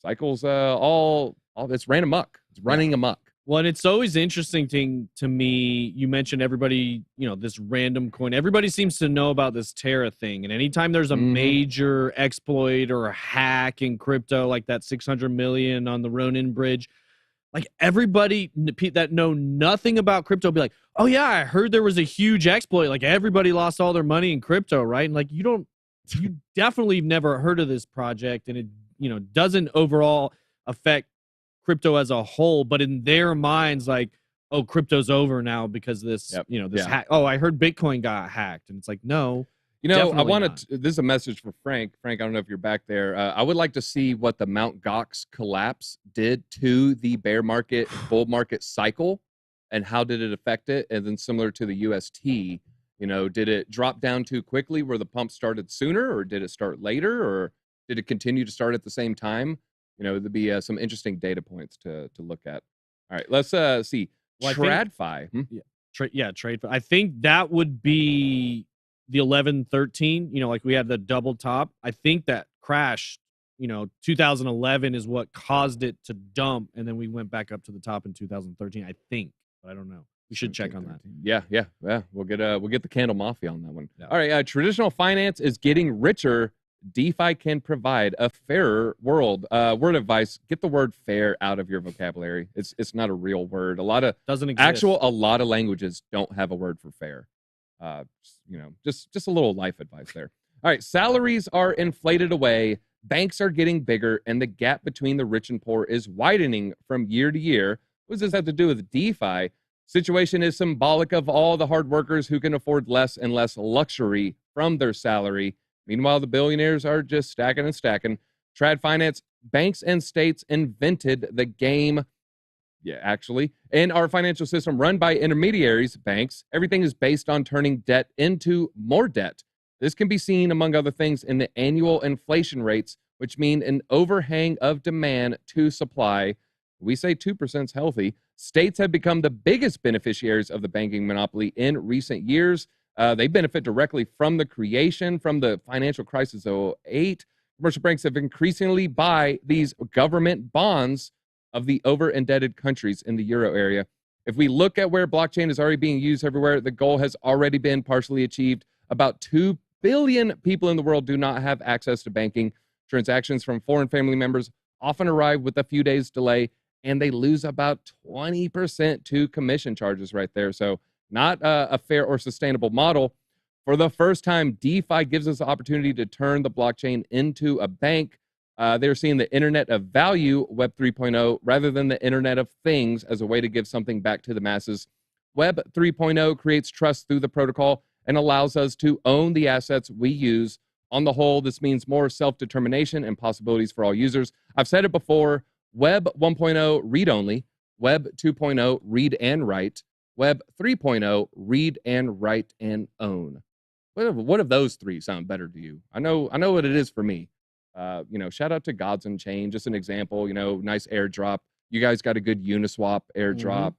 cycles all it's ran amok. It's running amok. Well, and it's always interesting to me. You mentioned everybody, this random coin. Everybody seems to know about this Terra thing. And anytime there's a major exploit or a hack in crypto, like that 600 million on the Ronin bridge, like everybody that know nothing about crypto be like, oh yeah, I heard there was a huge exploit. Like everybody lost all their money in crypto, right? And like you definitely never heard of this project, and it doesn't overall affect crypto as a whole, but in their minds, like, oh, crypto's over now because of this, this hack. Oh, I heard Bitcoin got hacked, and it's like, no. I want to. This is a message for Frank. Frank, I don't know if you're back there. I would like to see what the Mount Gox collapse did to the bear market, bull market cycle, and how did it affect it? And then similar to the UST, did it drop down too quickly where the pump started sooner, or did it start later, or did it continue to start at the same time? There'd be some interesting data points to look at. All right, let's see. Well, TradFi. TradeFi. I think that would be the 11-13. Like we had the double top. I think that crashed. 2011 is what caused it to dump, and then we went back up to the top in 2013. I think, but I don't know. We should check on that. Yeah. We'll get the Candle Mafia on that one. Yeah. All right. Traditional finance is getting richer. DeFi can provide a fairer world. Word advice: get the word "fair" out of your vocabulary. It's not a real word. A lot of languages don't have a word for fair. Just a little life advice there. All right, salaries are inflated away. Banks are getting bigger, and the gap between the rich and poor is widening from year to year. What does this have to do with DeFi? Situation is symbolic of all the hard workers who can afford less and less luxury from their salary. Meanwhile, the billionaires are just stacking and stacking. Trad finance, banks and states invented the game. Yeah, actually. In our financial system run by intermediaries, banks, everything is based on turning debt into more debt. This can be seen, among other things, in the annual inflation rates, which mean an overhang of demand to supply. We say 2% is healthy. States have become the biggest beneficiaries of the banking monopoly in recent years. They benefit directly from the creation, from the financial crisis of 2008. Commercial banks have increasingly buy these government bonds of the over-indebted countries in the euro area. If we look at where blockchain is already being used everywhere, the goal has already been partially achieved. About 2 billion people in the world do not have access to banking. Transactions from foreign family members often arrive with a few days delay, and they lose about 20% to commission charges right there. So not a fair or sustainable model. For the first time, DeFi gives us the opportunity to turn the blockchain into a bank. They're seeing the Internet of Value, Web 3.0, rather than the Internet of Things as a way to give something back to the masses. Web 3.0 creates trust through the protocol and allows us to own the assets we use. On the whole, this means more self-determination and possibilities for all users. I've said it before, Web 1.0, read-only. Web 2.0, read and write. Web 3.0, read and write and own. What of those three sound better to you? I know what it is for me. Shout out to Gods and Chain, just an example. Nice airdrop. You guys got a good Uniswap airdrop.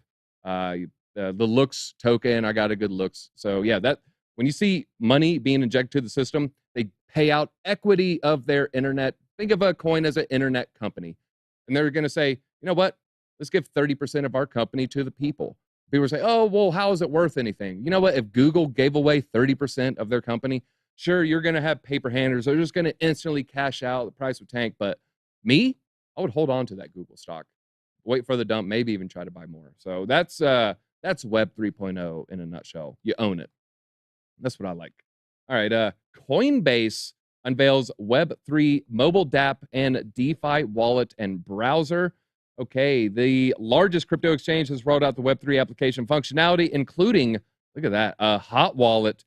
The Looks token, I got a good Looks. So yeah, that when you see money being injected to the system, they pay out equity of their internet. Think of a coin as an internet company, and they're going to say, you know what? Let's give 30% of our company to the people. People say, oh, well, how is it worth anything? You know what? If Google gave away 30% of their company, sure, you're going to have paper handlers. They're just going to instantly cash out. The price would tank. But me, I would hold on to that Google stock, wait for the dump, maybe even try to buy more. So that's Web 3.0 in a nutshell. You own it. That's what I like. All right. Coinbase unveils Web3 mobile DAPP and DeFi wallet and browser. Okay, the largest crypto exchange has rolled out the Web3 application functionality, including, look at that, a hot wallet,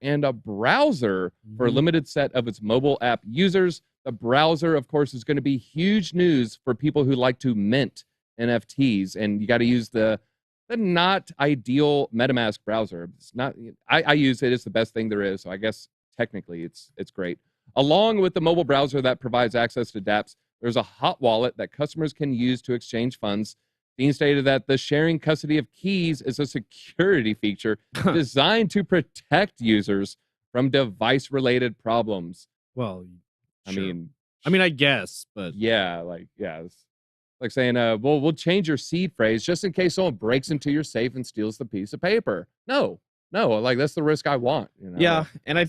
and a browser for a limited set of its mobile app users. The browser, of course, is going to be huge news for people who like to mint NFTs, and you got to use the not ideal MetaMask browser. It's not. I use it. It's the best thing there is. So I guess technically it's great. Along with the mobile browser that provides access to dApps, there's a hot wallet that customers can use to exchange funds. Dean stated that the sharing custody of keys is a security feature designed to protect users from device-related problems. Well, I mean, I guess, but yeah, Like saying, we'll change your seed phrase just in case someone breaks into your safe and steals the piece of paper. No, like that's the risk I want. You know? Yeah, and I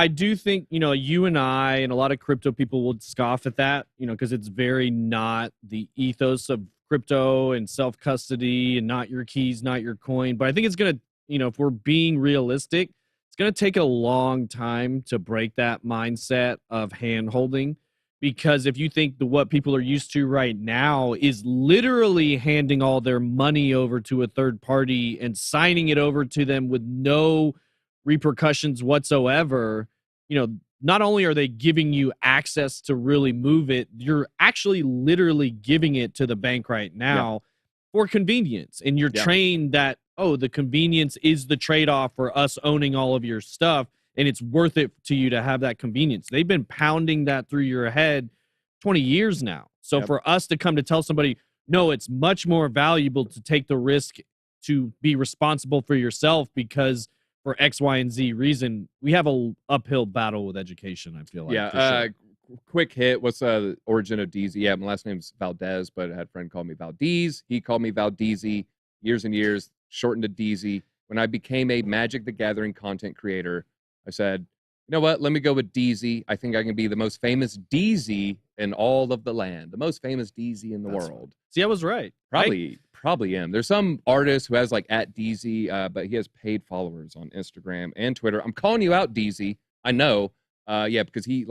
do think, you and I and a lot of crypto people would scoff at that, because it's very not the ethos of crypto and self-custody and not your keys, not your coin. But I think it's going to, if we're being realistic, it's going to take a long time to break that mindset of hand holding. Because if you think what people are used to right now is literally handing all their money over to a third party and signing it over to them with no repercussions whatsoever, not only are they giving you access to really move it, you're actually literally giving it to the bank right now for convenience. And you're trained that, the convenience is the trade-off for us owning all of your stuff. And it's worth it to you to have that convenience. They've been pounding that through your head 20 years now. So for us to come to tell somebody, no, it's much more valuable to take the risk to be responsible for yourself because for X, Y, and Z reason, we have a uphill battle with education, I feel like. Yeah. Quick hit. What's the origin of DZ? Yeah, my last name's Valdez, but I had a friend call me Valdez. He called me Valdez years and years, shortened to DZ. When I became a Magic the Gathering content creator, I said, you know what? Let me go with DZ. I think I can be the most famous DZ in all of the land. The most famous DZ in the world. See, I was right. Probably am. There's some artist who has like at DZ, but he has paid followers on Instagram and Twitter. I'm calling you out, DZ. I know. Because they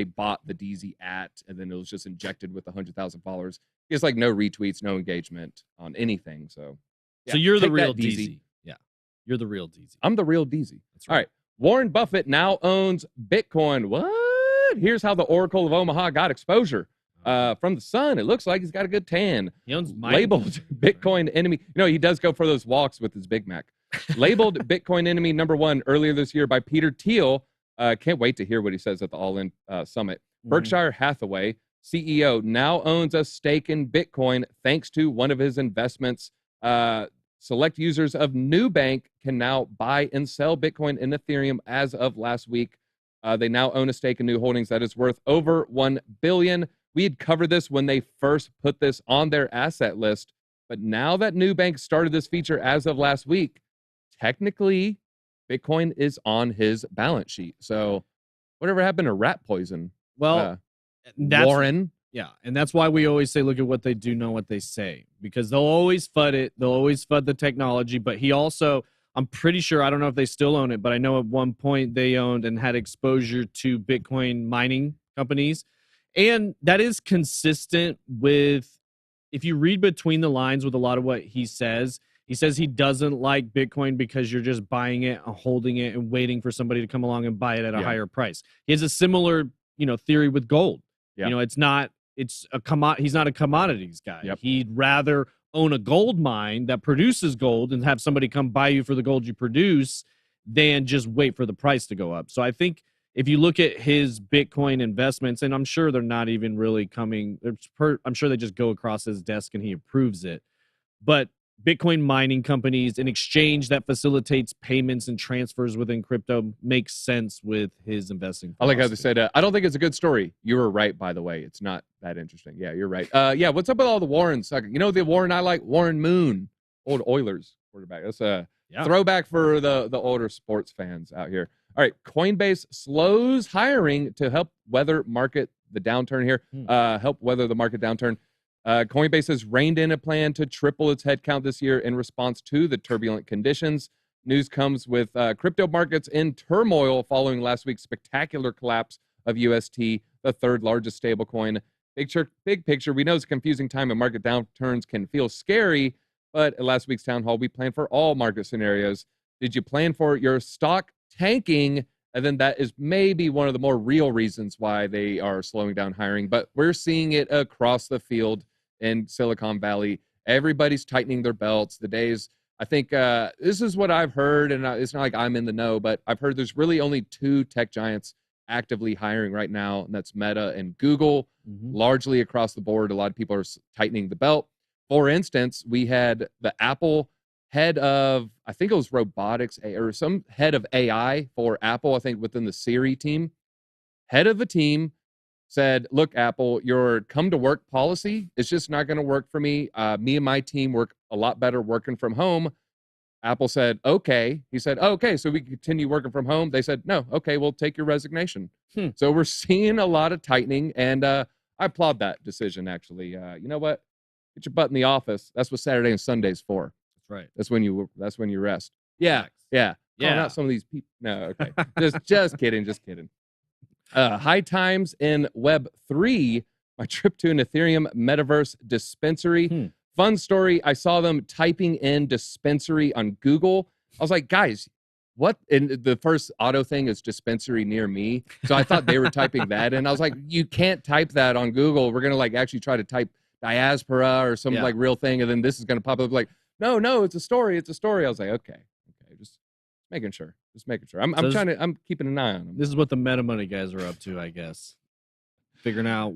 bought the DZ at, and then it was just injected with 100,000 followers. He has like no retweets, no engagement on anything. So you're the real DZ. Yeah. You're the real DZ. I'm the real DZ. That's right. All right. Warren Buffett now owns Bitcoin. What? Here's how the Oracle of Omaha got exposure. From the sun, it looks like he's got a good tan. He owns labeled Bitcoin enemy. He does go for those walks with his Big Mac. Labeled Bitcoin enemy #1 earlier this year by Peter Thiel. Can't wait to hear what he says at the All-In Summit. Berkshire Hathaway CEO now owns a stake in Bitcoin thanks to one of his investments. Select users of Nubank can now buy and sell Bitcoin and Ethereum as of last week. They now own a stake in New Holdings that is worth over $1 billion. We had covered this when they first put this on their asset list. But now that Nubank started this feature as of last week, technically, Bitcoin is on his balance sheet. So whatever happened to rat poison? Well, that's Warren. Yeah, and that's why we always say, look at what they do, know what they say. Because they'll always FUD it. They'll always FUD the technology. But he also, I'm pretty sure, I don't know if they still own it, but I know at one point they owned and had exposure to Bitcoin mining companies. And that is consistent with, if you read between the lines with a lot of what he says he doesn't like Bitcoin because you're just buying it and holding it and waiting for somebody to come along and buy it at a higher price. He has a similar, theory with gold. Yeah. He's not a commodities guy. Yep. He'd rather own a gold mine that produces gold and have somebody come buy you for the gold you produce than just wait for the price to go up. So I think if you look at his Bitcoin investments, and I'm sure they're not even really coming, I'm sure they just go across his desk and he approves it. But Bitcoin mining companies, an exchange that facilitates payments and transfers within crypto, makes sense with his investing philosophy. I like how they said, I don't think it's a good story. You were right, by the way. It's not that interesting. Yeah, you're right. What's up with all the Warrens? The Warren I like? Warren Moon, old Oilers quarterback. That's a throwback for the older sports fans out here. All right, Coinbase slows hiring to help weather the market downturn. Coinbase has reined in a plan to triple its headcount this year in response to the turbulent conditions. News comes with crypto markets in turmoil following last week's spectacular collapse of UST, the third largest stablecoin. Big picture, we know it's a confusing time and market downturns can feel scary, but at last week's town hall, we planned for all market scenarios. Did you plan for your stock tanking? And then that is maybe one of the more real reasons why they are slowing down hiring. But we're seeing it across the field in Silicon Valley. Everybody's tightening their belts. I think this is what I've heard, and it's not like I'm in the know, but I've heard there's really only 2 tech giants actively hiring right now, and that's Meta and Google. Largely across the board, a lot of people are tightening the belt. For instance, we had the Apple head of, I think it was robotics or some head of AI for Apple, I think within the Siri team. Head of a team said, look, Apple, your come to work policy is just not going to work for me. Me and my team work a lot better working from home. Apple said, okay. He said, oh, okay, so we can continue working from home. They said, no, okay, we'll take your resignation. So we're seeing a lot of tightening, and I applaud that decision, actually. You know what? Get your butt in the office. That's what Saturday and Sunday's for. That's right. That's when you rest. Yeah. Calling out some of these people. No, okay. just kidding. Just kidding. High times in Web 3. My trip to an Ethereum Metaverse Dispensary. Fun story. I saw them typing in dispensary on Google. I was like, guys, what? And the first auto thing is dispensary near me. So I thought they were typing that in. I was like, you can't type that on Google. We're going to like actually try to type diaspora or some like real thing. And then this is going to pop up like, no, it's a story. It's a story. I was like, okay. Just making sure. I'm keeping an eye on them. This is what the meta money guys are up to, I guess. Figuring out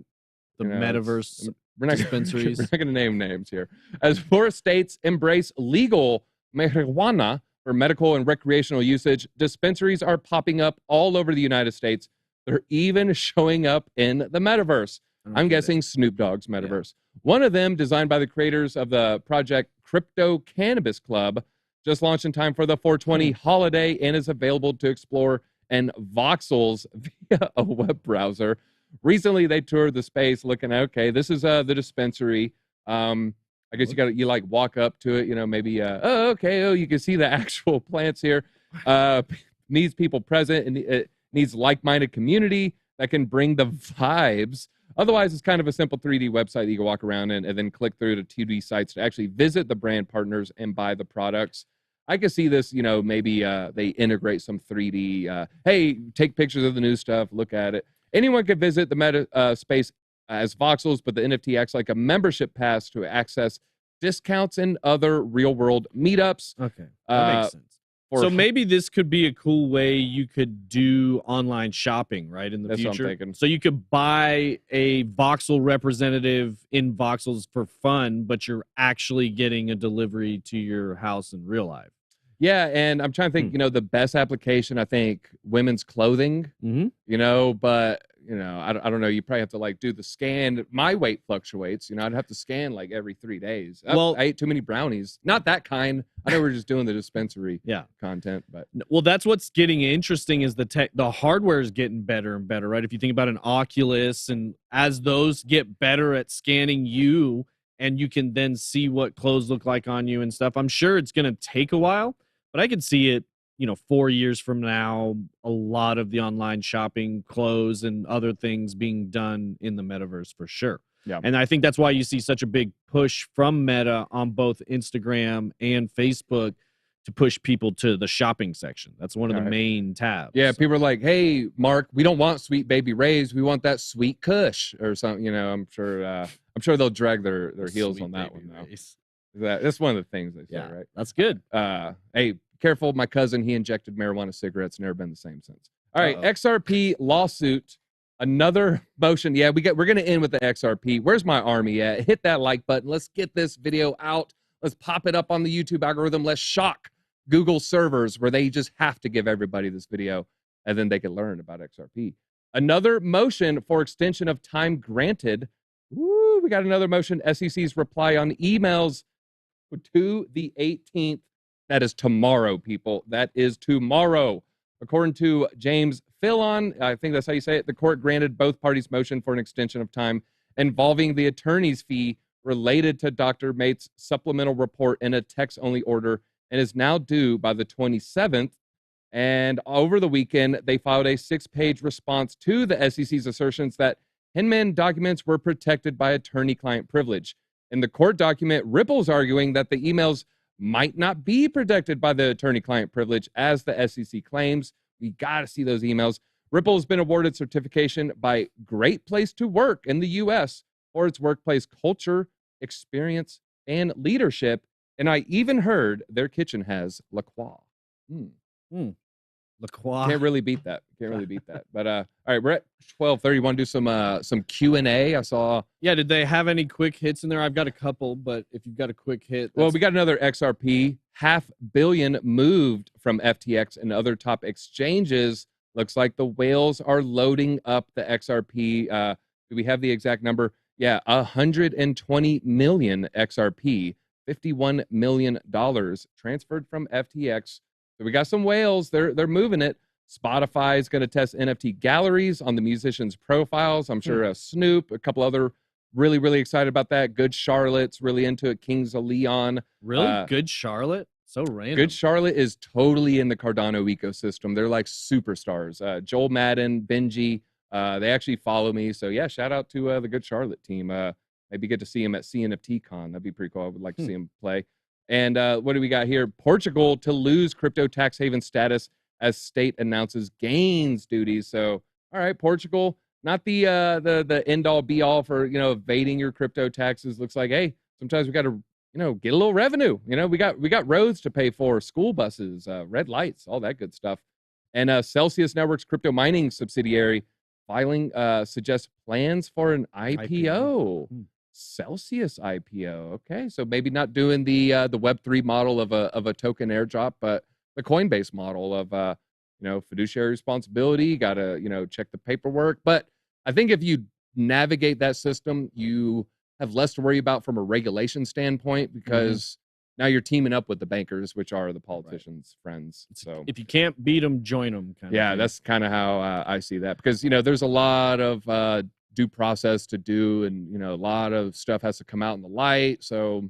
the metaverse dispensaries. We're not going to name names here. As more states embrace legal marijuana for medical and recreational usage, dispensaries are popping up all over the United States. They're even showing up in the metaverse. I'm guessing Snoop Dogg's metaverse. One of them, designed by the creators of the project Crypto Cannabis Club, just launched in time for the 420 holiday and is available to explore in voxels via a web browser. Recently, they toured the space looking at, okay, this is the dispensary. I guess you like walk up to it, maybe, you can see the actual plants here. Needs people present, and it needs like-minded community that can bring the vibes. Otherwise, it's kind of a simple 3D website that you can walk around and then click through to 2D sites to actually visit the brand partners and buy the products. I could see this, maybe they integrate some 3D, hey, take pictures of the new stuff, look at it. Anyone could visit the meta space as voxels, but the NFT acts like a membership pass to access discounts and other real-world meetups. Okay, that makes sense. So maybe this could be a cool way you could do online shopping, right, in the future? That's what I'm thinking. So you could buy a voxel representative in voxels for fun, but you're actually getting a delivery to your house in real life. Yeah, and I'm trying to think, the best application, I think, women's clothing, but, I don't know. You probably have to, like, do the scan. My weight fluctuates. I'd have to scan, like, every 3 days. I ate too many brownies. Not that kind. I know we're just doing the dispensary content. But well, that's what's getting interesting is the hardware is getting better and better, right? If you think about an Oculus, and as those get better at scanning you, and you can then see what clothes look like on you and stuff, I'm sure it's going to take a while. But I could see it, 4 years from now, a lot of the online shopping, clothes, and other things being done in the metaverse for sure. Yeah. And I think that's why you see such a big push from Meta on both Instagram and Facebook to push people to the shopping section. That's one of the main tabs. Yeah, people are like, hey, Mark, we don't want Sweet Baby Ray's. We want that Sweet Kush or something. I'm sure they'll drag their heels on that one, though. That's one of the things they say, right? That's good. Hey, careful, my cousin, he injected marijuana cigarettes, never been the same since. All right, XRP lawsuit, another motion. Yeah, we're gonna end with the XRP. Where's my army at? Hit that like button. Let's get this video out. Let's pop it up on the YouTube algorithm. Let's shock Google servers where they just have to give everybody this video, and then they can learn about XRP. Another motion for extension of time granted. Woo, we got another motion. SEC's reply on emails to the 18th. That is tomorrow, people. That is tomorrow. According to James Fillon, I think that's how you say it, the court granted both parties' motion for an extension of time involving the attorney's fee related to Dr. Mate's supplemental report in a text-only order and is now due by the 27th. And over the weekend, they filed a 6-page response to the SEC's assertions that Hinman documents were protected by attorney-client privilege. In the court document, Ripple's arguing that the emails might not be protected by the attorney-client privilege, as the SEC claims. We got to see those emails. Ripple has been awarded certification by Great Place to Work in the U.S. for its workplace culture, experience, and leadership. And I even heard their kitchen has La Croix. La Croix. Can't really beat that. But all right, we're at 12:30. You want to do some Q&A? I saw. Yeah, did they have any quick hits in there? I've got a couple, but if you've got a quick hit. Well, we got another XRP. $500 million moved from FTX and other top exchanges. Looks like the whales are loading up the XRP. Do we have the exact number? Yeah, 120 million XRP, $51 million transferred from FTX. So we got some whales. They're moving it. Spotify is going to test NFT galleries on the musicians' profiles. I'm sure Snoop, a couple other really excited about that. Good Charlotte's really into it. Kings of Leon. Really? Good Charlotte? So random. Good Charlotte is totally in the Cardano ecosystem. They're like superstars. Joel Madden, Benji, they actually follow me. So yeah, shout out to the Good Charlotte team. Maybe get to see him at CNFT Con. That'd be pretty cool. I would like to see him play. And what do we got here? Portugal to lose crypto tax haven status as state announces gains duties. So, all right, Portugal, not the end all be all for, evading your crypto taxes. Looks like, hey, sometimes we got to, get a little revenue. We got roads to pay for, school buses, red lights, all that good stuff. And Celsius Networks crypto mining subsidiary filing suggests plans for an IPO. Celsius IPO. Okay, so maybe not doing the Web3 model of a token airdrop, but the Coinbase model of fiduciary responsibility. Got to check the paperwork. But I think if you navigate that system, you have less to worry about from a regulation standpoint, because now you're teaming up with the bankers, which are the politicians' friends. So if you can't beat them, join them. Yeah, that's kind of how I see that, because there's a lot of due process to do, and a lot of stuff has to come out in the light. So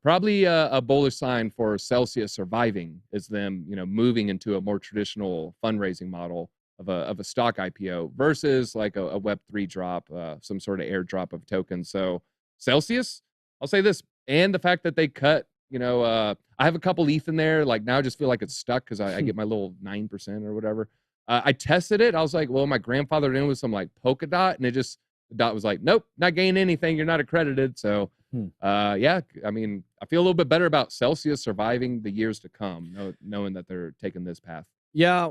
probably a bullish sign for Celsius surviving is them moving into a more traditional fundraising model of a stock IPO versus like a Web3 drop, some sort of airdrop of tokens. So Celsius, I'll say this, and the fact that they cut, I have a couple ETH in there. Like now I just feel like it's stuck because I get my little 9% or whatever. I tested it. I was like, well, my grandfather in with some like polka dot, and the dot was like, nope, not gaining anything. You're not accredited. So yeah, I mean, I feel a little bit better about Celsius surviving the years to come, knowing that they're taking this path. Yeah,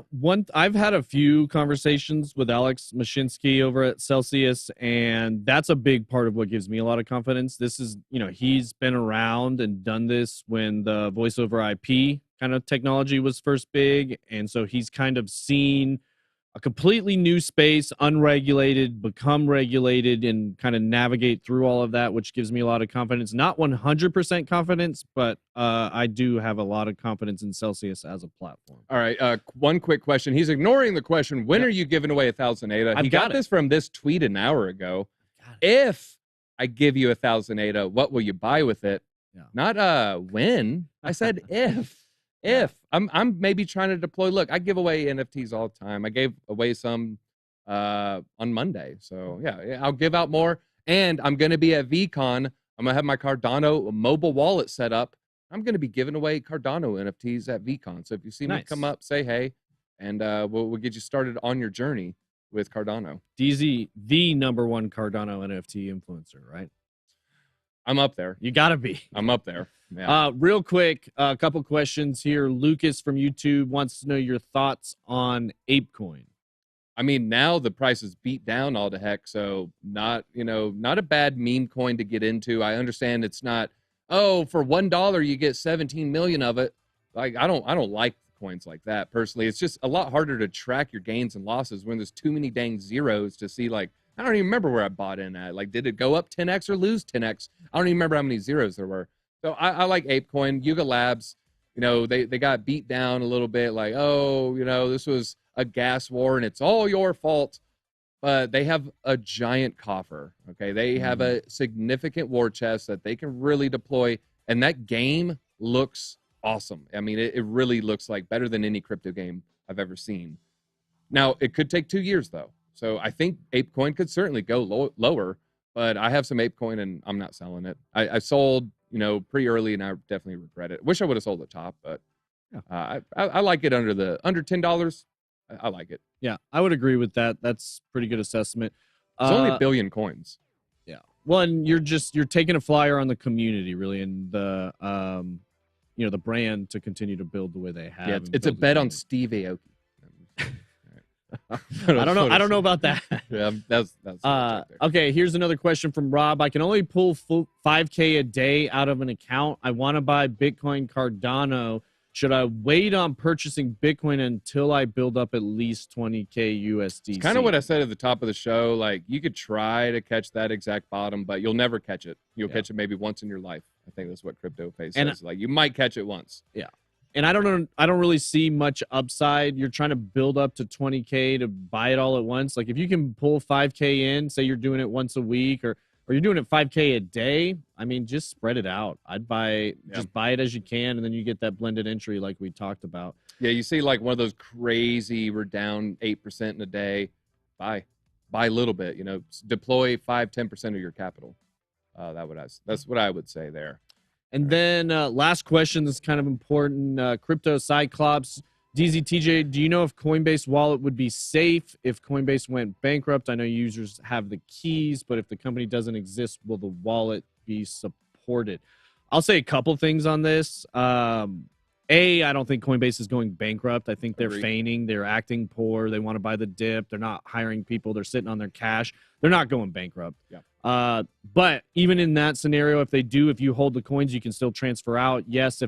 I've had a few conversations with Alex Mashinsky over at Celsius, and that's a big part of what gives me a lot of confidence. This is, he's been around and done this when the voice over IP kind of technology was first big, and so he's kind of seen a completely new space, unregulated, become regulated, and kind of navigate through all of that, which gives me a lot of confidence. Not 100% confidence, but I do have a lot of confidence in Celsius as a platform. All right, one quick question. He's ignoring the question. When are you giving away 1,000 ADA? He got this from this tweet an hour ago. If I give you 1,000 ADA, what will you buy with it? Yeah. Not when. I said if. If I'm maybe trying to deploy, look, I give away NFTs all the time. I gave away some on Monday. So yeah, I'll give out more. And I'm going to be at VCon. I'm going to have my Cardano mobile wallet set up. I'm going to be giving away Cardano NFTs at VCon. So if you see me come up, say hey, and we'll get you started on your journey with Cardano. DZ, the #1 Cardano NFT influencer, right? I'm up there. You got to be. I'm up there. Yeah. Real quick, a couple questions here. Lucas from YouTube wants to know your thoughts on ApeCoin. I mean, now the price is beat down all to heck, so not a bad meme coin to get into. I understand it's not, for $1 you get 17 million of it. Like I don't like coins like that personally. It's just a lot harder to track your gains and losses when there's too many dang zeros to see. Like I don't even remember where I bought in at. Like, did it go up 10x or lose 10x? I don't even remember how many zeros there were. So I like ApeCoin. Yuga Labs, they got beat down a little bit. Like, this was a gas war and it's all your fault. But they have a giant coffer. Okay, they have a significant war chest that they can really deploy, and that game looks awesome. I mean, it really looks like better than any crypto game I've ever seen. Now, it could take 2 years though. So I think ApeCoin could certainly go lower, but I have some ApeCoin and I'm not selling it. I sold, pretty early, and I definitely regret it. Wish I would have sold the top, but I like it under $10. I like it. Yeah, I would agree with that. That's pretty good assessment. It's only 1 billion coins. Yeah. One, you're taking a flyer on the community, really, and the the brand to continue to build the way they have. Yeah, it's a bet on Steve Aoki. I don't know about that. Yeah, that's right there. Okay, here's another question from Rob. I can only pull $5K a day out of an account. I want to buy Bitcoin Cardano. Should I wait on purchasing Bitcoin until I build up at least 20K USDC? It's kind of what I said at the top of the show. Like, you could try to catch that exact bottom, but you'll never catch it. You'll catch it maybe once in your life. I think that's what Crypto Face says. Like, you might catch it once. Yeah. And I don't really see much upside. You're trying to build up to 20K to buy it all at once. Like, if you can pull 5K in, say you're doing it once a week, or you're doing it 5K a day, I mean, just spread it out. I'd just buy it as you can, and then you get that blended entry like we talked about. Yeah, you see like one of those crazy, we're down 8% in a day. Buy a little bit, deploy 5-10% of your capital. That's what I would say there. And then last question that's kind of important, Crypto Cyclops. DZTJ, do you know if Coinbase wallet would be safe if Coinbase went bankrupt? I know users have the keys, but if the company doesn't exist, will the wallet be supported? I'll say a couple things on this. I don't think Coinbase is going bankrupt. I think they're feigning. They're acting poor. They want to buy the dip. They're not hiring people. They're sitting on their cash. They're not going bankrupt. Yeah. But even in that scenario, if you hold the coins, you can still transfer out. Yes,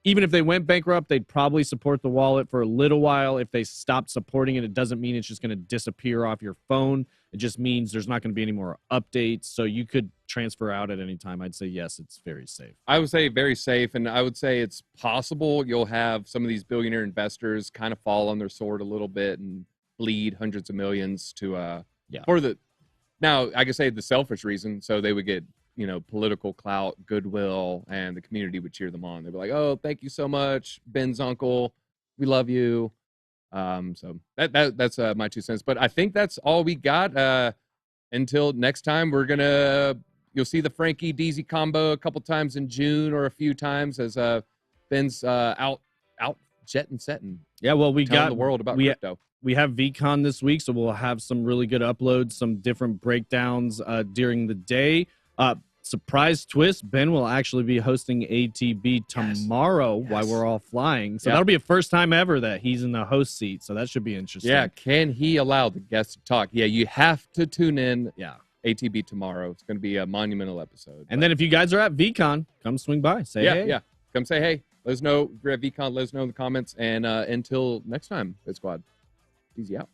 even if they went bankrupt, they'd probably support the wallet for a little while. If they stopped supporting it, it doesn't mean it's just going to disappear off your phone. It just means there's not going to be any more updates. So you could transfer out at any time. I'd say, yes, it's very safe. I would say very safe. And I would say it's possible you'll have some of these billionaire investors kind of fall on their sword a little bit and bleed hundreds of millions to, now I could say the selfish reason. So they would get, political clout, goodwill, and the community would cheer them on. They'd be like, "Oh, thank you so much, Ben's uncle. We love you." So that's my 2 cents. But I think that's all we got. Until next time, you'll see the Frankie DZ combo a couple times in June or a few times as Ben's out jet and setting. Yeah, well, we got the world about crypto. We have VCon this week, so we'll have some really good uploads, some different breakdowns during the day. Surprise twist, Ben will actually be hosting ATB tomorrow while we're all flying. So that'll be a first time ever that he's in the host seat. So that should be interesting. Yeah, can he allow the guests to talk? Yeah, you have to tune in. Yeah. ATB tomorrow. It's going to be a monumental episode. And then if you guys are at VCon, come swing by. Say hey. Yeah, come say hey. Let us know if you're at VCon. Let us know in the comments. And until next time, BitSquad, easy out.